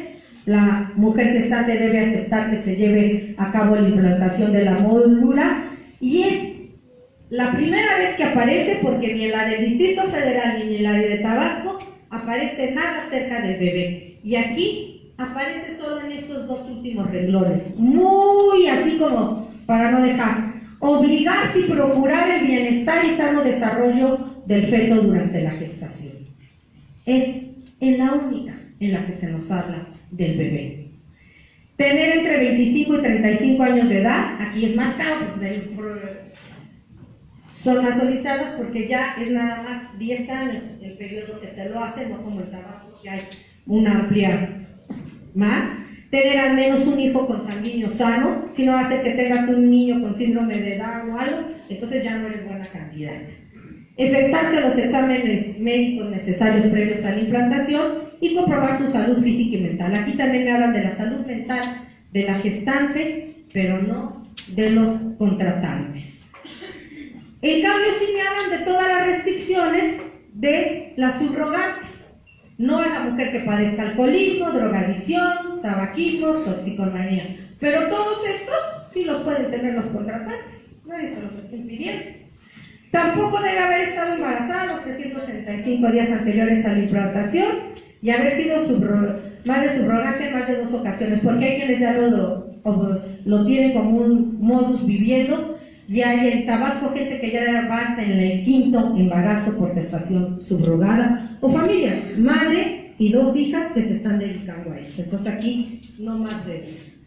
La mujer gestante debe aceptar que se lleve a cabo la implantación de la módula, y es la primera vez que aparece, porque ni en la del Distrito Federal ni en la de Tabasco aparece nada acerca del bebé, y aquí aparece solo en estos 2 últimos renglones, muy así como para no dejar: obligarse y procurar el bienestar y sano desarrollo del feto durante la gestación. Es en la única en la que se nos habla del bebé. Tener entre 25 y 35 años de edad, aquí es más caro, son más solicitadas porque ya es nada más 10 años el periodo que te lo hacen, no como en Tabasco que hay una amplia más. Tener al menos un hijo consanguíneo sano, si no va a ser que tengas un niño con síndrome de Down o algo, entonces ya no eres buena candidata. Efectuarse los exámenes médicos necesarios previos a la implantación y comprobar su salud física y mental. Aquí también me hablan de la salud mental de la gestante, pero no de los contratantes. En cambio, sí me hablan de todas las restricciones de la subrogante. No a la mujer que padezca alcoholismo, drogadicción, tabaquismo, toxicomanía. Pero todos estos sí los pueden tener los contratantes. Nadie se los está impidiendo. Tampoco debe haber estado embarazada los 365 días anteriores a la implantación y haber sido madre subrogante en más de 2 ocasiones, porque hay quienes ya lo tienen como un modus viviendo Ya hay en Tabasco gente que ya va hasta en el 5º embarazo por gestación subrogada, o familias, madre y 2 hijas que se están dedicando a esto. Entonces aquí no más de 10.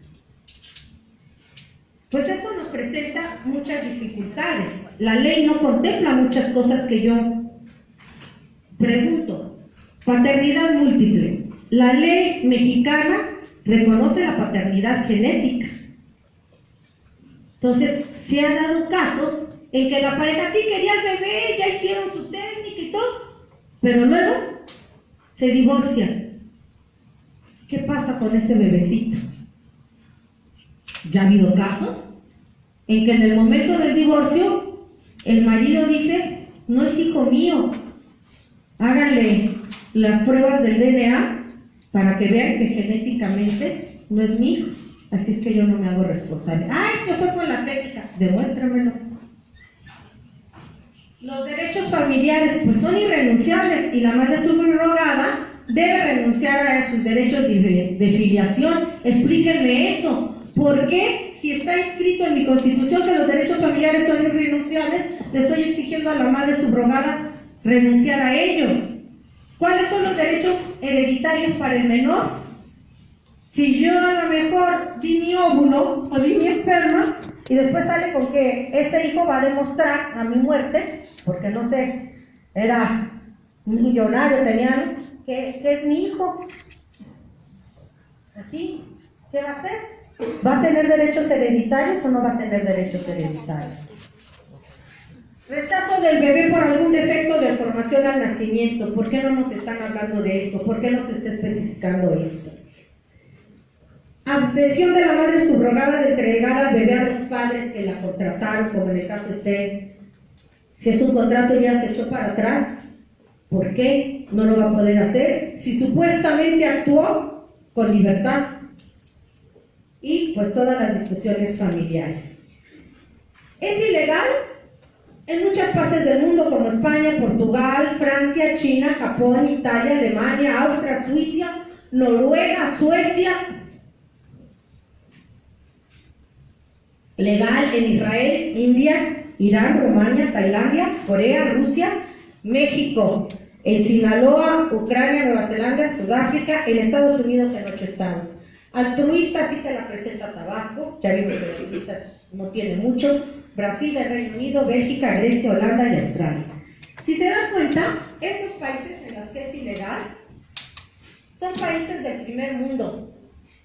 Pues esto nos presenta muchas dificultades. La ley no contempla muchas cosas que yo pregunto. Paternidad múltiple. La ley mexicana reconoce la paternidad genética. Entonces, se han dado casos en que la pareja sí quería al bebé, ya hicieron su técnica y todo, pero luego se divorcian. ¿Qué pasa con ese bebecito? Ya ha habido casos en que en el momento del divorcio el marido dice: no es hijo mío, háganle las pruebas del DNA para que vean que genéticamente no es mi hijo, así es que yo no me hago responsable. Es que fue con la técnica, demuéstramelo. Los derechos familiares pues son irrenunciables y la madre subrogada debe renunciar a sus derechos de filiación. Explíquenme eso. ¿Por qué, si está escrito en mi Constitución que los derechos familiares son irrenunciables, le estoy exigiendo a la madre subrogada renunciar a ellos? ¿Cuáles son los derechos hereditarios para el menor? Si yo a lo mejor di mi óvulo o di mi esperma y después sale con que ese hijo va a demostrar a mi muerte, porque no sé, era millonario, tenía, que es mi hijo. Aquí, ¿qué va a hacer? ¿Va a tener derechos hereditarios o no va a tener derechos hereditarios? Rechazo del bebé por algún defecto de formación al nacimiento. ¿Por qué no nos están hablando de eso? ¿Por qué no se está especificando esto? Abstención de la madre subrogada de entregar al bebé a los padres que la contrataron, como en el caso esté. Si es un contrato ya se echó para atrás, ¿por qué no lo va a poder hacer? Si supuestamente actuó con libertad. Y pues todas las discusiones familiares. Es ilegal en muchas partes del mundo, como España, Portugal, Francia, China, Japón, Italia, Alemania, Austria, Suiza, Noruega, Suecia. Legal en Israel, India, Irán, Rumania, Tailandia, Corea, Rusia, México, en Sinaloa, Ucrania, Nueva Zelanda, Sudáfrica, en Estados Unidos en 8 estados. Altruista sí te la presenta Tabasco, ya vimos que altruista no tiene mucho. Brasil, el Reino Unido, Bélgica, Grecia, Holanda y Australia. Si se dan cuenta, estos países en los que es ilegal son países del primer mundo.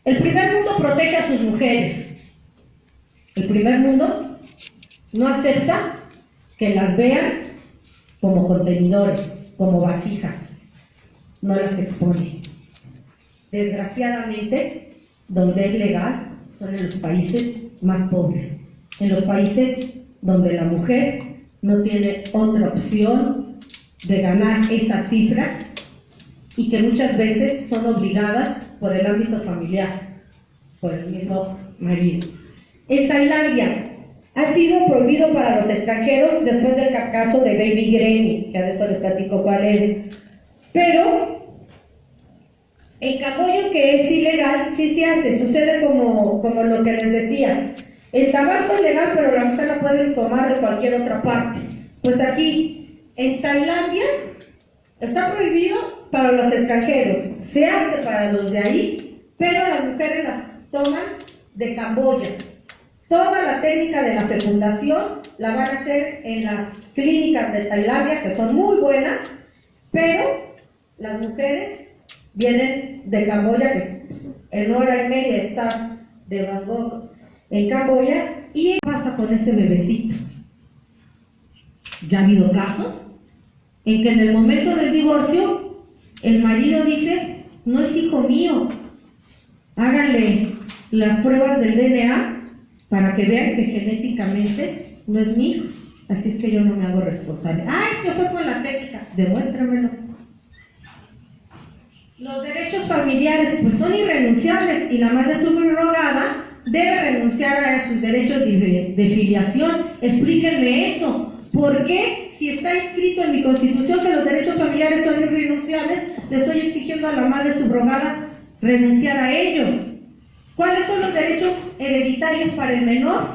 El primer mundo protege a sus mujeres. El primer mundo no acepta que las vean como contenedores, como vasijas. No las expone. Desgraciadamente, donde es legal son en los países más pobres, en los países donde la mujer no tiene otra opción de ganar esas cifras y que muchas veces son obligadas por el ámbito familiar, por el mismo marido. En Tailandia ha sido prohibido para los extranjeros después del caso de Baby Granny, que a eso les platico cuál es. Pero en Camboya, que es ilegal, sí se hace, sucede como lo que les decía. En Tabasco es legal, pero la mujer la pueden tomar de cualquier otra parte. Pues aquí, en Tailandia, está prohibido para los extranjeros, se hace para los de ahí, pero las mujeres las toman de Camboya. Toda la técnica de la fecundación la van a hacer en las clínicas de Tailandia, que son muy buenas, pero las mujeres vienen de Camboya, que en hora y media estás de Bangkok en Camboya. ¿Y qué pasa con ese bebecito? Ya ha habido casos en que en el momento del divorcio el marido dice: no es hijo mío, háganle las pruebas del DNA para que vean que genéticamente no es mi hijo, así es que yo no me hago responsable. Es que fue con la técnica, demuéstramelo. Los derechos familiares pues son irrenunciables y la madre subrogada debe renunciar a sus derechos de filiación. Explíquenme eso. ¿Por qué, si está escrito en mi Constitución que los derechos familiares son irrenunciables, le estoy exigiendo a la madre subrogada renunciar a ellos? ¿Cuáles son los derechos hereditarios para el menor?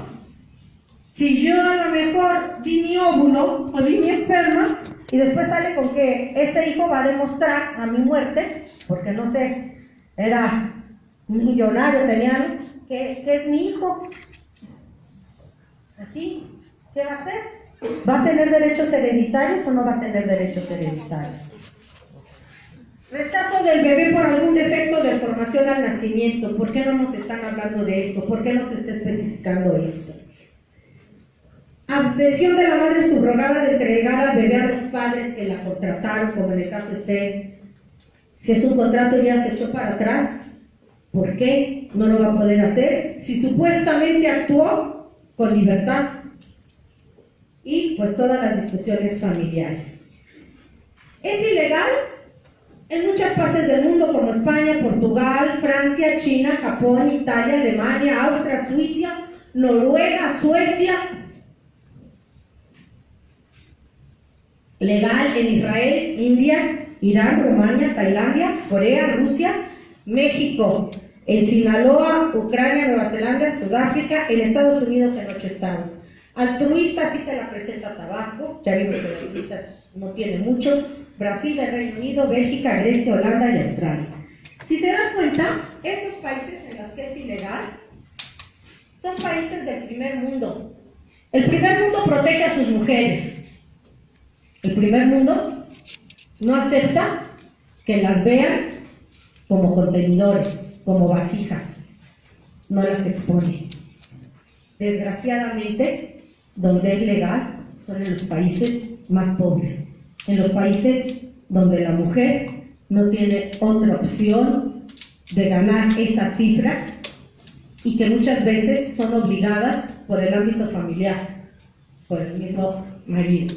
Si yo a lo mejor di mi óvulo o di mi esperma y después sale con que ese hijo va a demostrar a mi muerte, porque no sé, era millonario, tenía que es mi hijo, aquí, ¿qué va a hacer? ¿Va a tener derechos hereditarios o no va a tener derechos hereditarios? Rechazo del bebé por algún defecto de formación al nacimiento. ¿Por qué no nos están hablando de esto? ¿Por qué no se está especificando esto? Abstención de la madre subrogada de entregar al bebé a los padres que la contrataron, como en el caso Esther. Si es un contrato ya se echó para atrás, ¿por qué no lo va a poder hacer? Si supuestamente actuó con libertad. Y pues todas las discusiones familiares. Es ilegal en muchas partes del mundo como España, Portugal, Francia, China, Japón, Italia, Alemania, Austria, Suiza, Noruega, Suecia. Legal en Israel, India, Irán, Rumania, Tailandia, Corea, Rusia, México, en Sinaloa, Ucrania, Nueva Zelanda, Sudáfrica, en Estados Unidos en 8 estados. Altruista sí te la presenta Tabasco, ya vimos que altruista no tiene mucho. Brasil, el Reino Unido, Bélgica, Grecia, Holanda y Australia. Si se dan cuenta, estos países en los que es ilegal son países del primer mundo. El primer mundo protege a sus mujeres. El primer mundo no acepta que las vean como contenedores, como vasijas. No las expone. Desgraciadamente, donde es legal son en los países más pobres, en los países donde la mujer no tiene otra opción de ganar esas cifras y que muchas veces son obligadas por el ámbito familiar, por el mismo marido.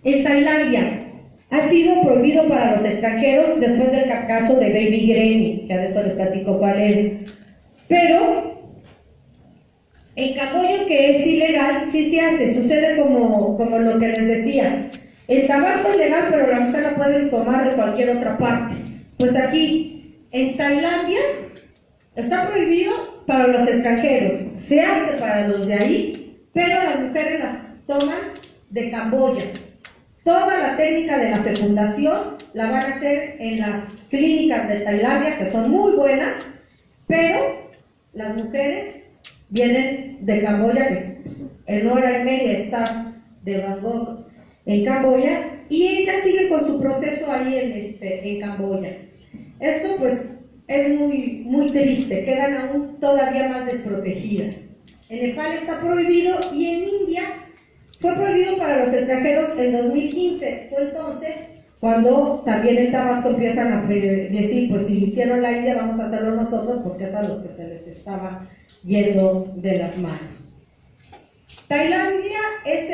En Tailandia ha sido prohibido para los extranjeros después del caso de Baby Granny, que a eso les platico cuál era. Pero en Camboya, que es ilegal, sí se hace, sucede como lo que les decía. En Tabasco es legal, pero la mujer la pueden tomar de cualquier otra parte. Pues aquí, en Tailandia, está prohibido para los extranjeros, se hace para los de ahí, pero las mujeres las toman de Camboya. Toda la técnica de la fecundación la van a hacer en las clínicas de Tailandia, que son muy buenas, pero las mujeres vienen de Camboya, que en hora y media estás de Bangkok en Camboya, y ellas siguen con su proceso ahí en Camboya. Esto pues es muy, muy triste, quedan aún todavía más desprotegidas. En Nepal está prohibido y en India fue prohibido para los extranjeros en 2015. Fue entonces cuando también en Tabasco empiezan a decir, pues si lo hicieron la India, vamos a hacerlo nosotros, porque es a los que se les estaba yendo de las manos. Tailandia es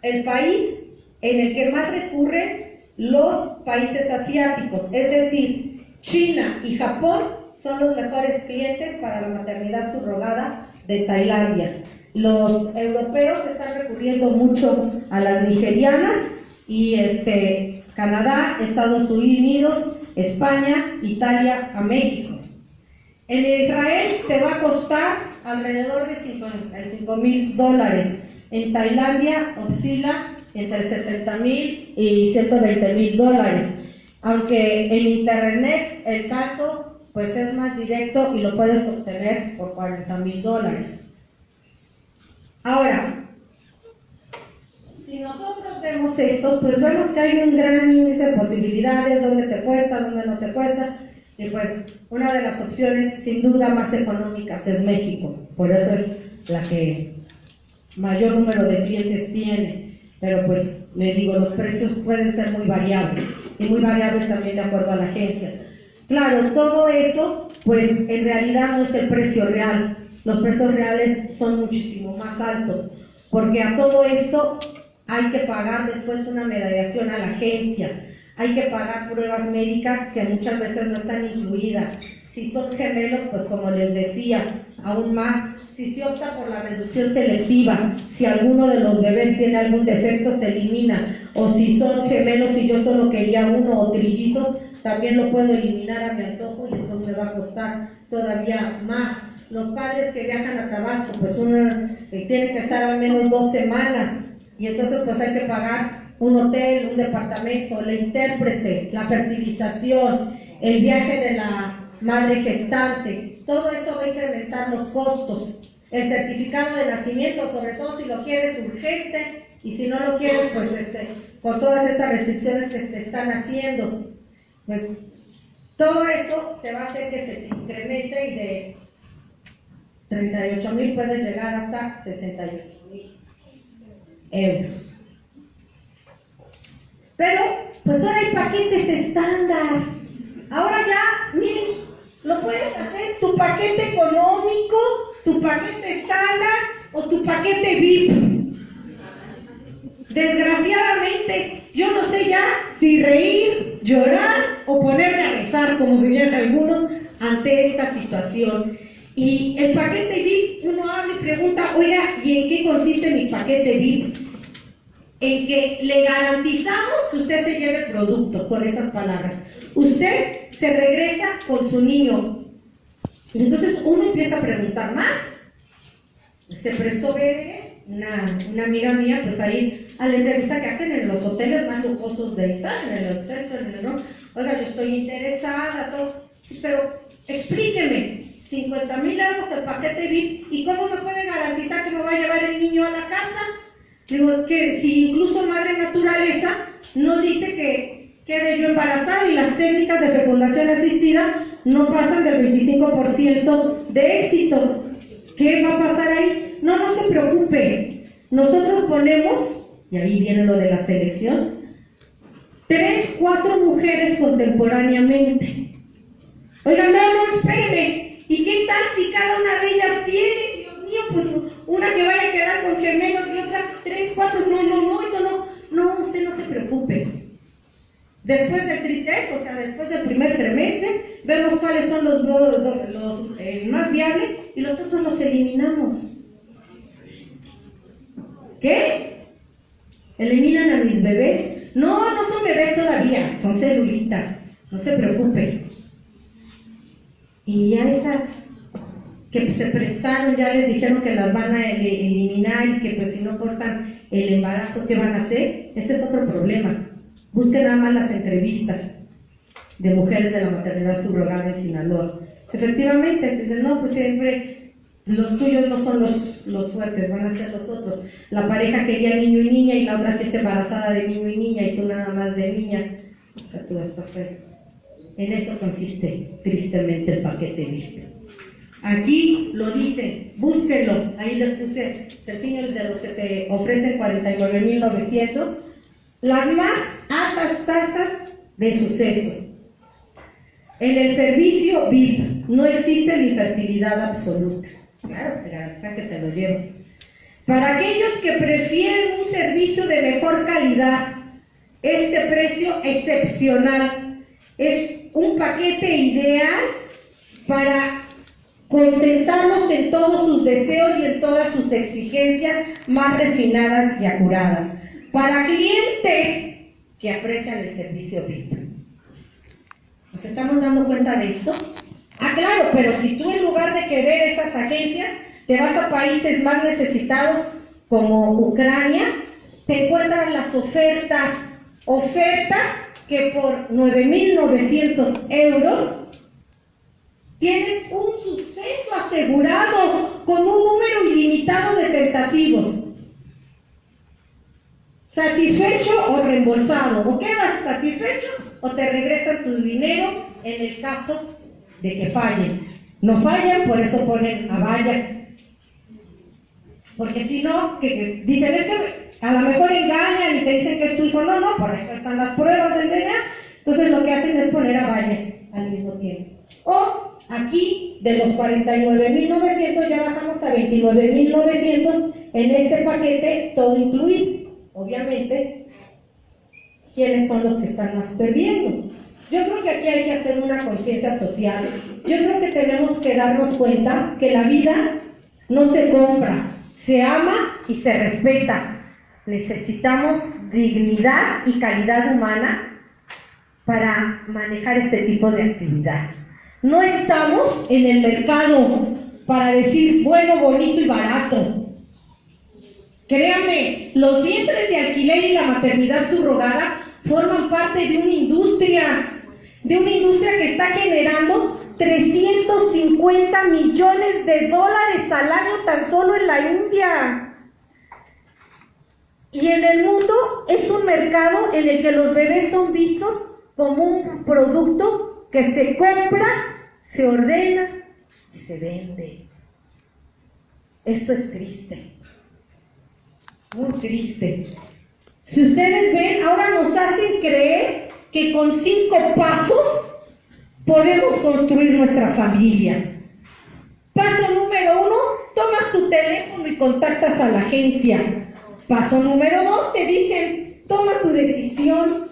el país en el que más recurren los países asiáticos, es decir, China y Japón son los mejores clientes para la maternidad subrogada de Tailandia. Los europeos están recurriendo mucho a las nigerianas y Canadá, Estados Unidos, España, Italia, a México. En Israel te va a costar alrededor de $55,000. En Tailandia oscila entre $70,000 y $120,000. Aunque en internet el caso pues es más directo y lo puedes obtener por $40,000. Ahora, si nosotros vemos esto, pues vemos que hay un gran índice de posibilidades, dónde te cuesta, dónde no te cuesta, y pues una de las opciones sin duda más económicas es México, por eso es la que mayor número de clientes tiene, pero pues les digo, los precios pueden ser muy variables, y muy variables también de acuerdo a la agencia. Claro, todo eso, pues en realidad no es el precio real, los precios reales son muchísimo más altos, porque a todo esto hay que pagar después una mediación a la agencia, hay que pagar pruebas médicas que muchas veces no están incluidas. Si son gemelos, pues como les decía, aún más. Si se opta por la reducción selectiva, si alguno de los bebés tiene algún defecto, se elimina. O si son gemelos y yo solo quería uno o trillizos, también lo puedo eliminar a mi antojo y entonces me va a costar todavía más. los padres que viajan a Tabasco, pues uno tiene que estar al menos 2 semanas, y entonces pues hay que pagar un hotel, un departamento, el intérprete, la fertilización, el viaje de la madre gestante. Todo eso va a incrementar los costos. El certificado de nacimiento, sobre todo si lo quieres urgente, y si no lo quieres, pues con todas estas restricciones que se están haciendo, pues todo eso te va a hacer que se te incremente, y de 38,000 puedes llegar hasta 68,000 euros. Pero, pues ahora hay paquetes estándar. Ahora ya, miren, lo puedes hacer tu paquete económico, tu paquete estándar o tu paquete VIP. Desgraciadamente, yo no sé ya si reír, llorar o ponerme a rezar, como dirían algunos, ante esta situación. Y el paquete VIP, uno habla y pregunta, oiga, ¿y en qué consiste mi paquete VIP? En que le garantizamos que usted se lleve el producto, con esas palabras. Usted se regresa con su niño. Y entonces uno empieza a preguntar más. Se prestó ver una amiga mía, pues ahí a la entrevista que hacen en los hoteles más lujosos de Italia, en el Excelsior, en el Ron. Oiga, yo estoy interesada, todo. Sí, pero explíqueme, 50,000 euros el paquete VIP, ¿y cómo me puede garantizar que me va a llevar el niño a la casa? Digo, que si incluso Madre Naturaleza no dice que quede yo embarazada, y las técnicas de fecundación asistida no pasan del 25% de éxito. ¿Qué va a pasar ahí? No se preocupe. Nosotros ponemos, y ahí viene lo de la selección, 3, 4 mujeres contemporáneamente. Oigan, no, espéreme. ¿Y qué tal si cada una de ellas tiene? Dios mío, pues una que vaya a quedar con gemelos y otra 3, 4. No, eso no. No, usted no se preocupe. Después del trimestre, o sea, después del primer trimestre, vemos cuáles son los más viables y los otros los eliminamos. ¿Qué? ¿Eliminan a mis bebés? No son bebés todavía, son celulitas, no se preocupe. Y ya esas que se prestaron, ya les dijeron que las van a eliminar, y que pues si no cortan el embarazo, ¿qué van a hacer? Ese es otro problema. Busquen nada más las entrevistas de mujeres de la maternidad subrogada en Sinaloa. Efectivamente, dicen, no, pues siempre los tuyos no son los fuertes, van a ser los otros. La pareja quería niño y niña, y la otra sí está embarazada de niño y niña, y tú nada más de niña. O sea, todo está feo. En eso consiste, tristemente, el paquete VIP. Aquí lo dicen, búsquenlo. Ahí les puse el de los que te ofrecen 49,900. Las más altas tasas de suceso. En el servicio VIP no existe ni fertilidad absoluta. Claro, te garantiza que te lo llevo. Para aquellos que prefieren un servicio de mejor calidad, este precio excepcional es un paquete ideal para contentarlos en todos sus deseos y en todas sus exigencias más refinadas y acuradas. Para clientes que aprecian el servicio VIP. ¿Nos estamos dando cuenta de esto? Ah, claro, pero si tú en lugar de querer esas agencias, te vas a países más necesitados como Ucrania, te encuentran las ofertas que por 9,900 euros tienes un suceso asegurado con un número ilimitado de tentativos. ¿Satisfecho o reembolsado? O quedas satisfecho o te regresan tu dinero en el caso de que fallen. No fallan, por eso ponen a varias. Porque si no, que dicen, es que a lo mejor engañan y te dicen que es tu hijo. No, por eso están las pruebas del DNA. Entonces lo que hacen es poner a varias al mismo tiempo. O aquí, de los 49,900 ya bajamos a 29,900 en este paquete, todo incluido. Obviamente, ¿quiénes son los que están más perdiendo? Yo creo que aquí hay que hacer una conciencia social. Yo creo que tenemos que darnos cuenta que la vida no se compra, se ama y se respeta. Necesitamos dignidad y calidad humana para manejar este tipo de actividad. No estamos en el mercado para decir bueno, bonito y barato. Créanme, los vientres de alquiler y la maternidad subrogada forman parte de una industria que está generando 350 millones de dólares al año tan solo en la India. Y en el mundo es un mercado en el que los bebés son vistos como un producto que se compra, se ordena y se vende. Esto es triste, muy triste. Si ustedes ven, ahora nos hacen creer que con 5 pasos podemos construir nuestra familia. Paso número 1, tomas tu teléfono y contactas a la agencia. Paso número 2, te dicen, toma tu decisión,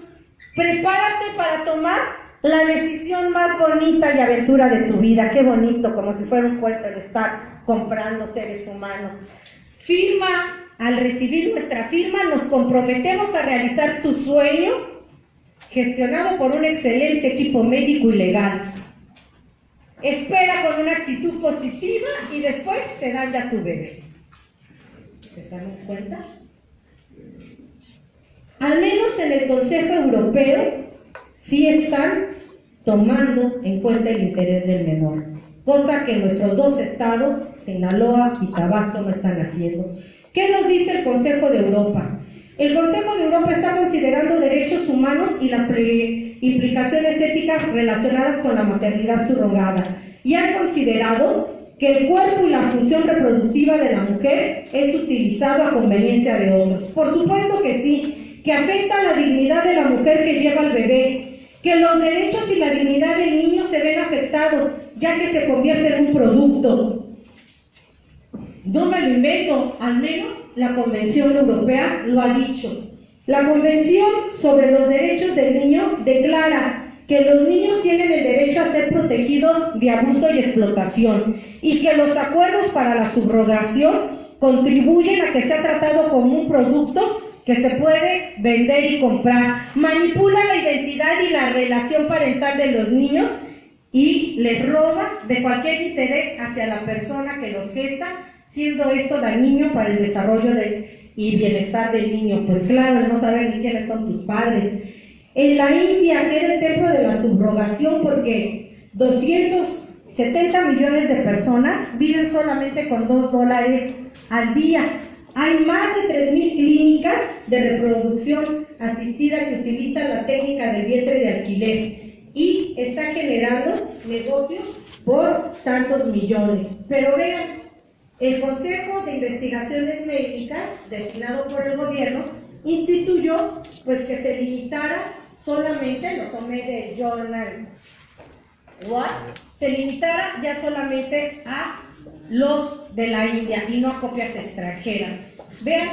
prepárate para tomar la decisión más bonita y aventura de tu vida. Qué bonito, como si fuera un cuento el estar comprando seres humanos. Firma. Al recibir nuestra firma nos comprometemos a realizar tu sueño, gestionado por un excelente equipo médico y legal. Espera con una actitud positiva y después te dan ya tu bebé. ¿Te damos cuenta? Al menos en el Consejo Europeo sí están tomando en cuenta el interés del menor, cosa que nuestros 2 estados, Sinaloa y Tabasco, no están haciendo. ¿Qué nos dice el Consejo de Europa? El Consejo de Europa está considerando derechos humanos y las implicaciones éticas relacionadas con la maternidad subrogada, y han considerado que el cuerpo y la función reproductiva de la mujer es utilizado a conveniencia de otros. Por supuesto que sí, que afecta a la dignidad de la mujer que lleva al bebé, que los derechos y la dignidad del niño se ven afectados, ya que se convierte en un producto. No me lo invento, al menos la Convención Europea lo ha dicho. La Convención sobre los Derechos del Niño declara que los niños tienen el derecho a ser protegidos de abuso y explotación, y que los acuerdos para la subrogación contribuyen a que sea tratado como un producto que se puede vender y comprar. Manipula la identidad y la relación parental de los niños y les roba de cualquier interés hacia la persona que los gesta, siendo esto dañino para el desarrollo y bienestar del niño. Pues claro, no saber ni quiénes son tus padres. En la India, que era el templo de la subrogación, porque 270 millones de personas viven solamente con $2 al día. Hay más de 3,000 clínicas de reproducción asistida que utilizan la técnica del vientre de alquiler y está generando negocios por tantos millones. Pero vean, el Consejo de Investigaciones Médicas, designado por el gobierno, instituyó pues que se limitara solamente, lo tomé de Journal What, se limitara ya solamente a los de la India y no a copias extranjeras. Vean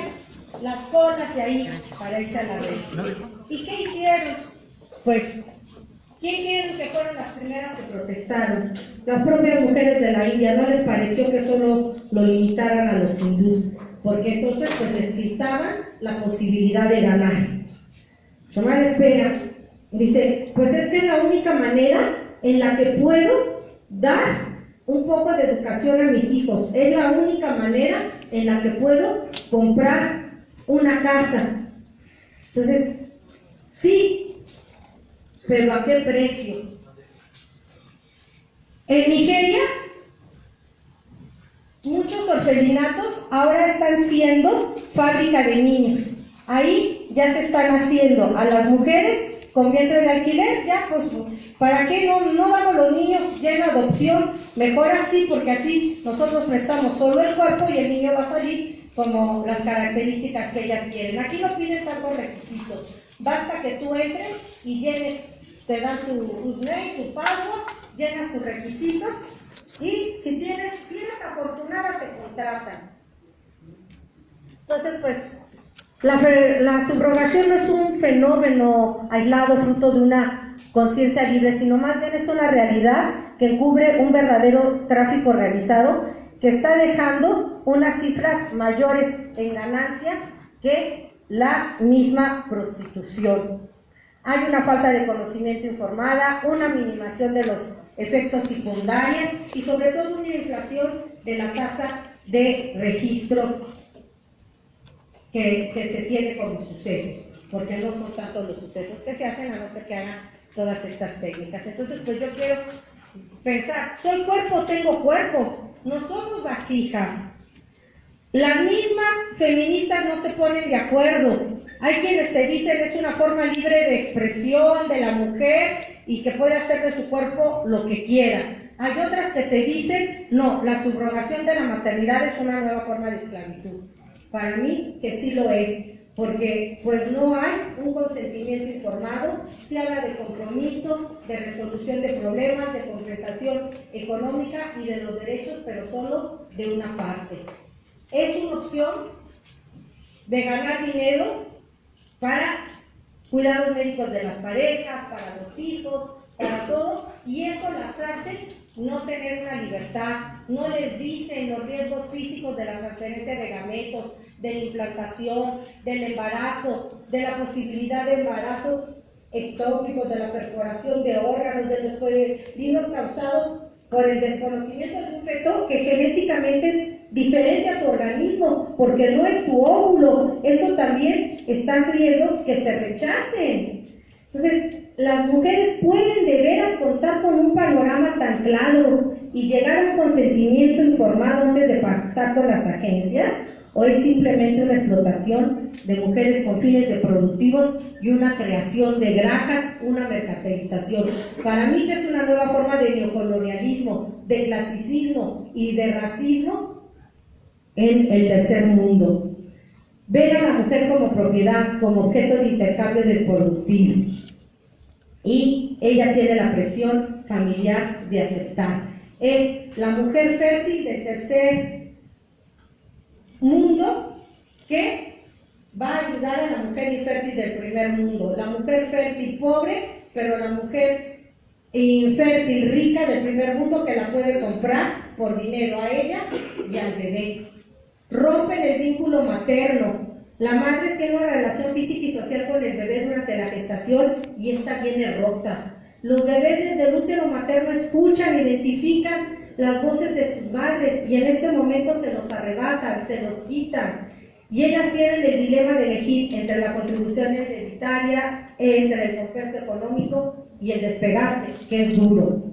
las colas de ahí para irse a la red. ¿Y qué hicieron? Pues, ¿quién creen que fueron las primeras que protestaron? Las propias mujeres de la India. No les pareció que solo lo limitaran a los hindús, porque entonces pues les quitaban la posibilidad de ganar. Tomás espera, dice, pues es que es la única manera en la que puedo dar un poco de educación a mis hijos, es la única manera en la que puedo comprar una casa. Entonces, sí, pero ¿a qué precio? En Nigeria, muchos orfelinatos ahora están siendo fábrica de niños. Ahí ya se están haciendo a las mujeres con vientre de alquiler, ya pues, ¿para qué no damos los niños ya en adopción? Mejor así, porque así nosotros prestamos solo el cuerpo y el niño va a salir como las características que ellas quieren. Aquí no piden tantos requisitos, basta que tú entres y llenes, te dan tu username, tu password, llenas tus requisitos y si eres afortunada te contratan. Entonces pues la subrogación no es un fenómeno aislado fruto de una conciencia libre, sino más bien es una realidad que cubre un verdadero tráfico organizado que está dejando unas cifras mayores en ganancia que la misma prostitución. Hay una falta de conocimiento informada, una minimización de los efectos secundarios y sobre todo una inflación de la tasa de registros que se tiene como sucesos, porque no son tanto los sucesos que se hacen a no ser que hagan todas estas técnicas. Entonces, pues yo quiero pensar, soy cuerpo, tengo cuerpo, no somos vasijas. Las mismas feministas no se ponen de acuerdo. Hay quienes te dicen es una forma libre de expresión de la mujer y que puede hacer de su cuerpo lo que quiera. Hay otras que te dicen, no, la subrogación de la maternidad es una nueva forma de esclavitud. Para mí que sí lo es, porque pues no hay un consentimiento informado, se habla de compromiso, de resolución de problemas, de compensación económica y de los derechos, pero solo de una parte. Es una opción de ganar dinero para cuidados médicos de las parejas, para los hijos, para todo, y eso las hace no tener una libertad, no les dicen los riesgos físicos de la transferencia de gametos, de la implantación, del embarazo, de la posibilidad de embarazos ectópicos, de la perforación de órganos, de los peligros causados por el desconocimiento de un feto que genéticamente es diferente a tu organismo, porque no es tu óvulo. Eso también está haciendo que se rechacen. Entonces, las mujeres pueden de veras contar con un panorama tan claro y llegar a un consentimiento informado antes de pactar con las agencias, o es simplemente una explotación de mujeres con fines de productivos y una creación de granjas, una mercantilización. Para mí que es una nueva forma de neocolonialismo, de clasicismo y de racismo en el tercer mundo. Ver a la mujer como propiedad, como objeto de intercambio del productivo. Y ella tiene la presión familiar de aceptar. Es la mujer fértil del tercer mundo que va a ayudar a la mujer infértil del primer mundo. La mujer fértil pobre, pero la mujer infértil rica del primer mundo que la puede comprar por dinero a ella y al bebé. Rompen el vínculo materno. La madre tiene una relación física y social con el bebé durante la gestación y esta viene rota. Los bebés desde el útero materno escuchan, identifican las voces de sus madres y en este momento se los arrebatan, se los quitan. Y ellas tienen el dilema de elegir entre la contribución hereditaria, entre el compenso económico y el despegarse, que es duro.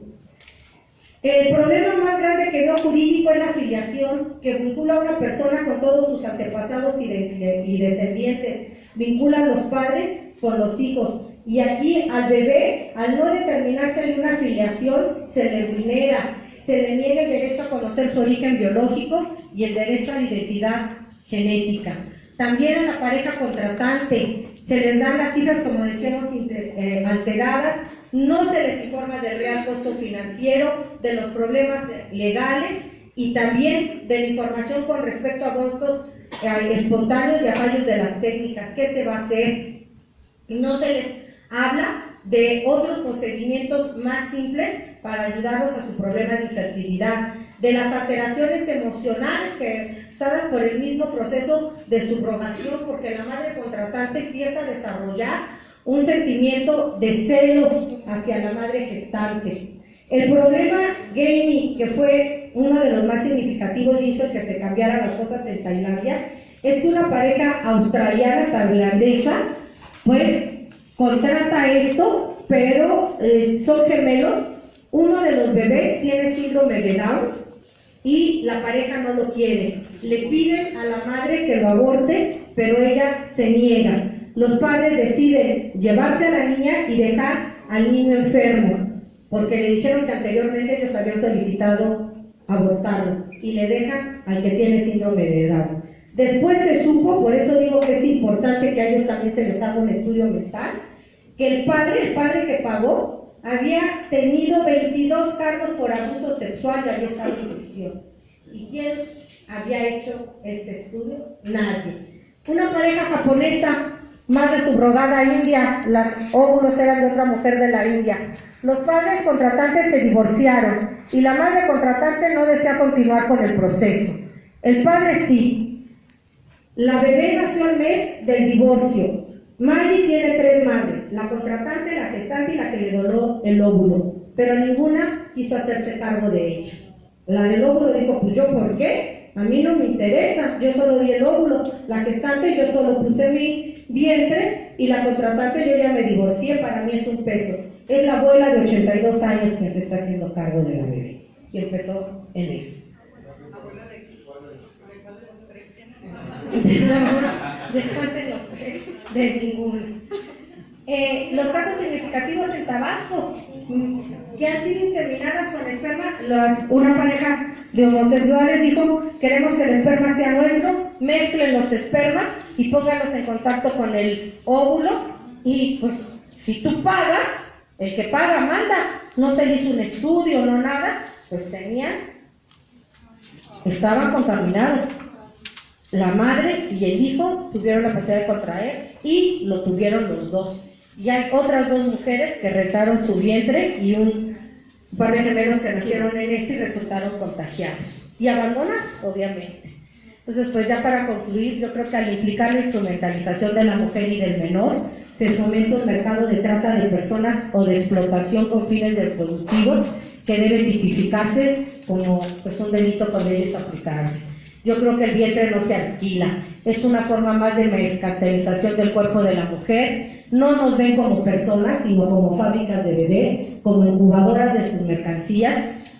El problema más grande que veo jurídico es la filiación, que vincula a una persona con todos sus antepasados y descendientes, vincula a los padres con los hijos. Y aquí al bebé, al no determinarse una filiación, se le vulnera, se le niega el derecho a conocer su origen biológico y el derecho a la identidad genética. También a la pareja contratante se les dan las cifras, como decíamos, alteradas, no se les informa del real costo financiero, de los problemas legales y también de la información con respecto a abortos espontáneos y a fallos de las técnicas. ¿Qué se va a hacer? No se les habla de otros procedimientos más simples para ayudarlos a su problema de infertilidad, de las alteraciones emocionales causadas por el mismo proceso de subrogación, porque la madre contratante empieza a desarrollar un sentimiento de celos hacia la madre gestante. El problema gaming, que fue uno de los más significativos y hizo que se cambiaran las cosas en Tailandia, es que una pareja australiana-tailandesa pues contrata esto, pero son gemelos. Uno de los bebés tiene síndrome de Down y la pareja no lo quiere. Le piden a la madre que lo aborte, pero ella se niega. Los padres deciden llevarse a la niña y dejar al niño enfermo, porque le dijeron que anteriormente ellos habían solicitado abortarlo, y le dejan al que tiene síndrome de Down. Después se supo, por eso digo que es importante que a ellos también se les haga un estudio mental, que el padre que pagó, había tenido 22 cargos por abuso sexual y había estado en prisión. ¿Y quién había hecho este estudio? Nadie. Una pareja japonesa, madre subrogada india, los óvulos eran de otra mujer de la India. Los padres contratantes se divorciaron y la madre contratante no desea continuar con el proceso. El padre sí. La bebé nació al mes del divorcio. Maggie tiene 3 madres, la contratante, la gestante y la que le donó el óvulo. pero ninguna quiso hacerse cargo de ella. La del óvulo dijo, pues yo, ¿por qué? A mí no me interesa, yo solo di el óvulo, la gestante yo solo puse mi vientre y la contratante yo ya me divorcié, para mí es un peso. Es la abuela de 82 años quien se está haciendo cargo de la bebé y empezó en eso. ¿Abuela de qué? Después de los tres, de ninguno. Los casos significativos en Tabasco, que han sido inseminadas con esperma, una pareja de homosexuales dijo, queremos que el esperma sea nuestro, mezclen los espermas y pónganlos en contacto con el óvulo, y pues si tú pagas, el que paga manda, no se hizo un estudio, no nada, pues estaban contaminados. La madre y el hijo tuvieron la posibilidad de contraer y lo tuvieron los dos. Y hay otras 2 mujeres que retaron su vientre y un par de gemelos que nacieron en y resultaron contagiados y abandonados, obviamente. Entonces, pues ya para concluir, yo creo que al implicar la instrumentalización de la mujer y del menor, se fomenta un mercado de trata de personas o de explotación con fines productivos que debe tipificarse como pues, un delito con leyes aplicables. Yo creo que el vientre no se alquila, es una forma más de mercantilización del cuerpo de la mujer. No nos ven como personas, sino como fábricas de bebés, como incubadoras de sus mercancías.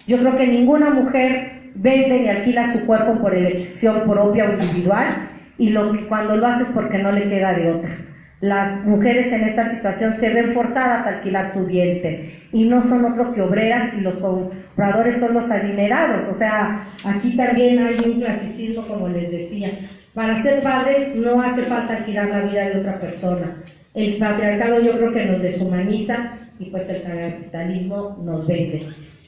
Yo creo que ninguna mujer vende ni alquila su cuerpo por elección propia o individual, y cuando lo hace es porque no le queda de otra. Las mujeres en esta situación se ven forzadas a alquilar su vientre y no son otro que obreras, y los compradores son los adinerados. O sea, aquí también hay un clasicismo, como les decía. Para ser padres no hace falta alquilar la vida de otra persona. El patriarcado yo creo que nos deshumaniza y pues el capitalismo nos vende.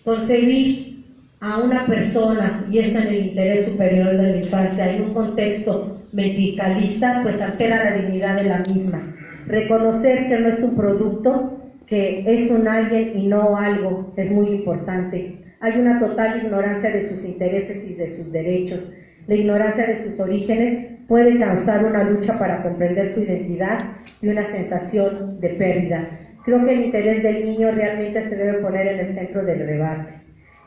Concebir a una persona, y esto en el interés superior de la infancia, en un contexto medicalista, pues altera la dignidad de la misma. Reconocer que no es un producto, que es un alguien y no algo, es muy importante. Hay una total ignorancia de sus intereses y de sus derechos. La ignorancia de sus orígenes puede causar una lucha para comprender su identidad y una sensación de pérdida. Creo que el interés del niño realmente se debe poner en el centro del debate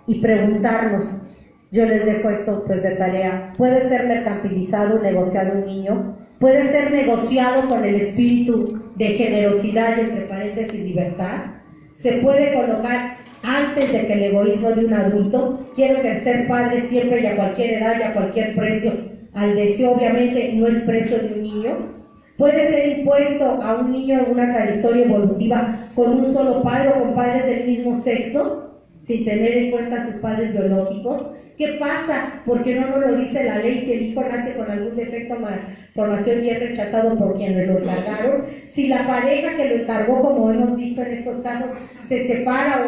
y preguntarnos. Yo les dejo esto pues de tarea. ¿Puede ser mercantilizado, negociado un niño? ¿Puede ser negociado con el espíritu de generosidad y entre paréntesis libertad? ¿Se puede colocar antes de que el egoísmo de un adulto? Quiero que ser padre siempre y a cualquier edad y a cualquier precio, al deseo obviamente no expreso de un niño. ¿Puede ser impuesto a un niño en una trayectoria evolutiva con un solo padre o con padres del mismo sexo, sin tener en cuenta a sus padres biológicos? ¿Qué pasa? Porque no nos lo dice la ley si el hijo nace con algún defecto, malformación y es rechazado por quienes lo encargaron. Si la pareja que lo encargó, como hemos visto en estos casos, se separa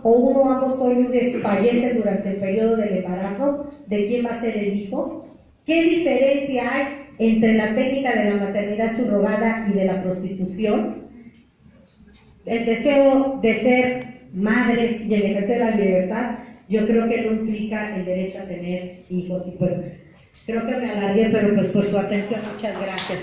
o uno o ambos cónyuges fallecen durante el periodo del embarazo, ¿de quién va a ser el hijo? ¿Qué diferencia hay entre la técnica de la maternidad subrogada y de la prostitución? El deseo de ser madres y el ejercer la libertad, yo creo que no implica el derecho a tener hijos. Y pues creo que me alargué, pero pues por su atención, muchas gracias.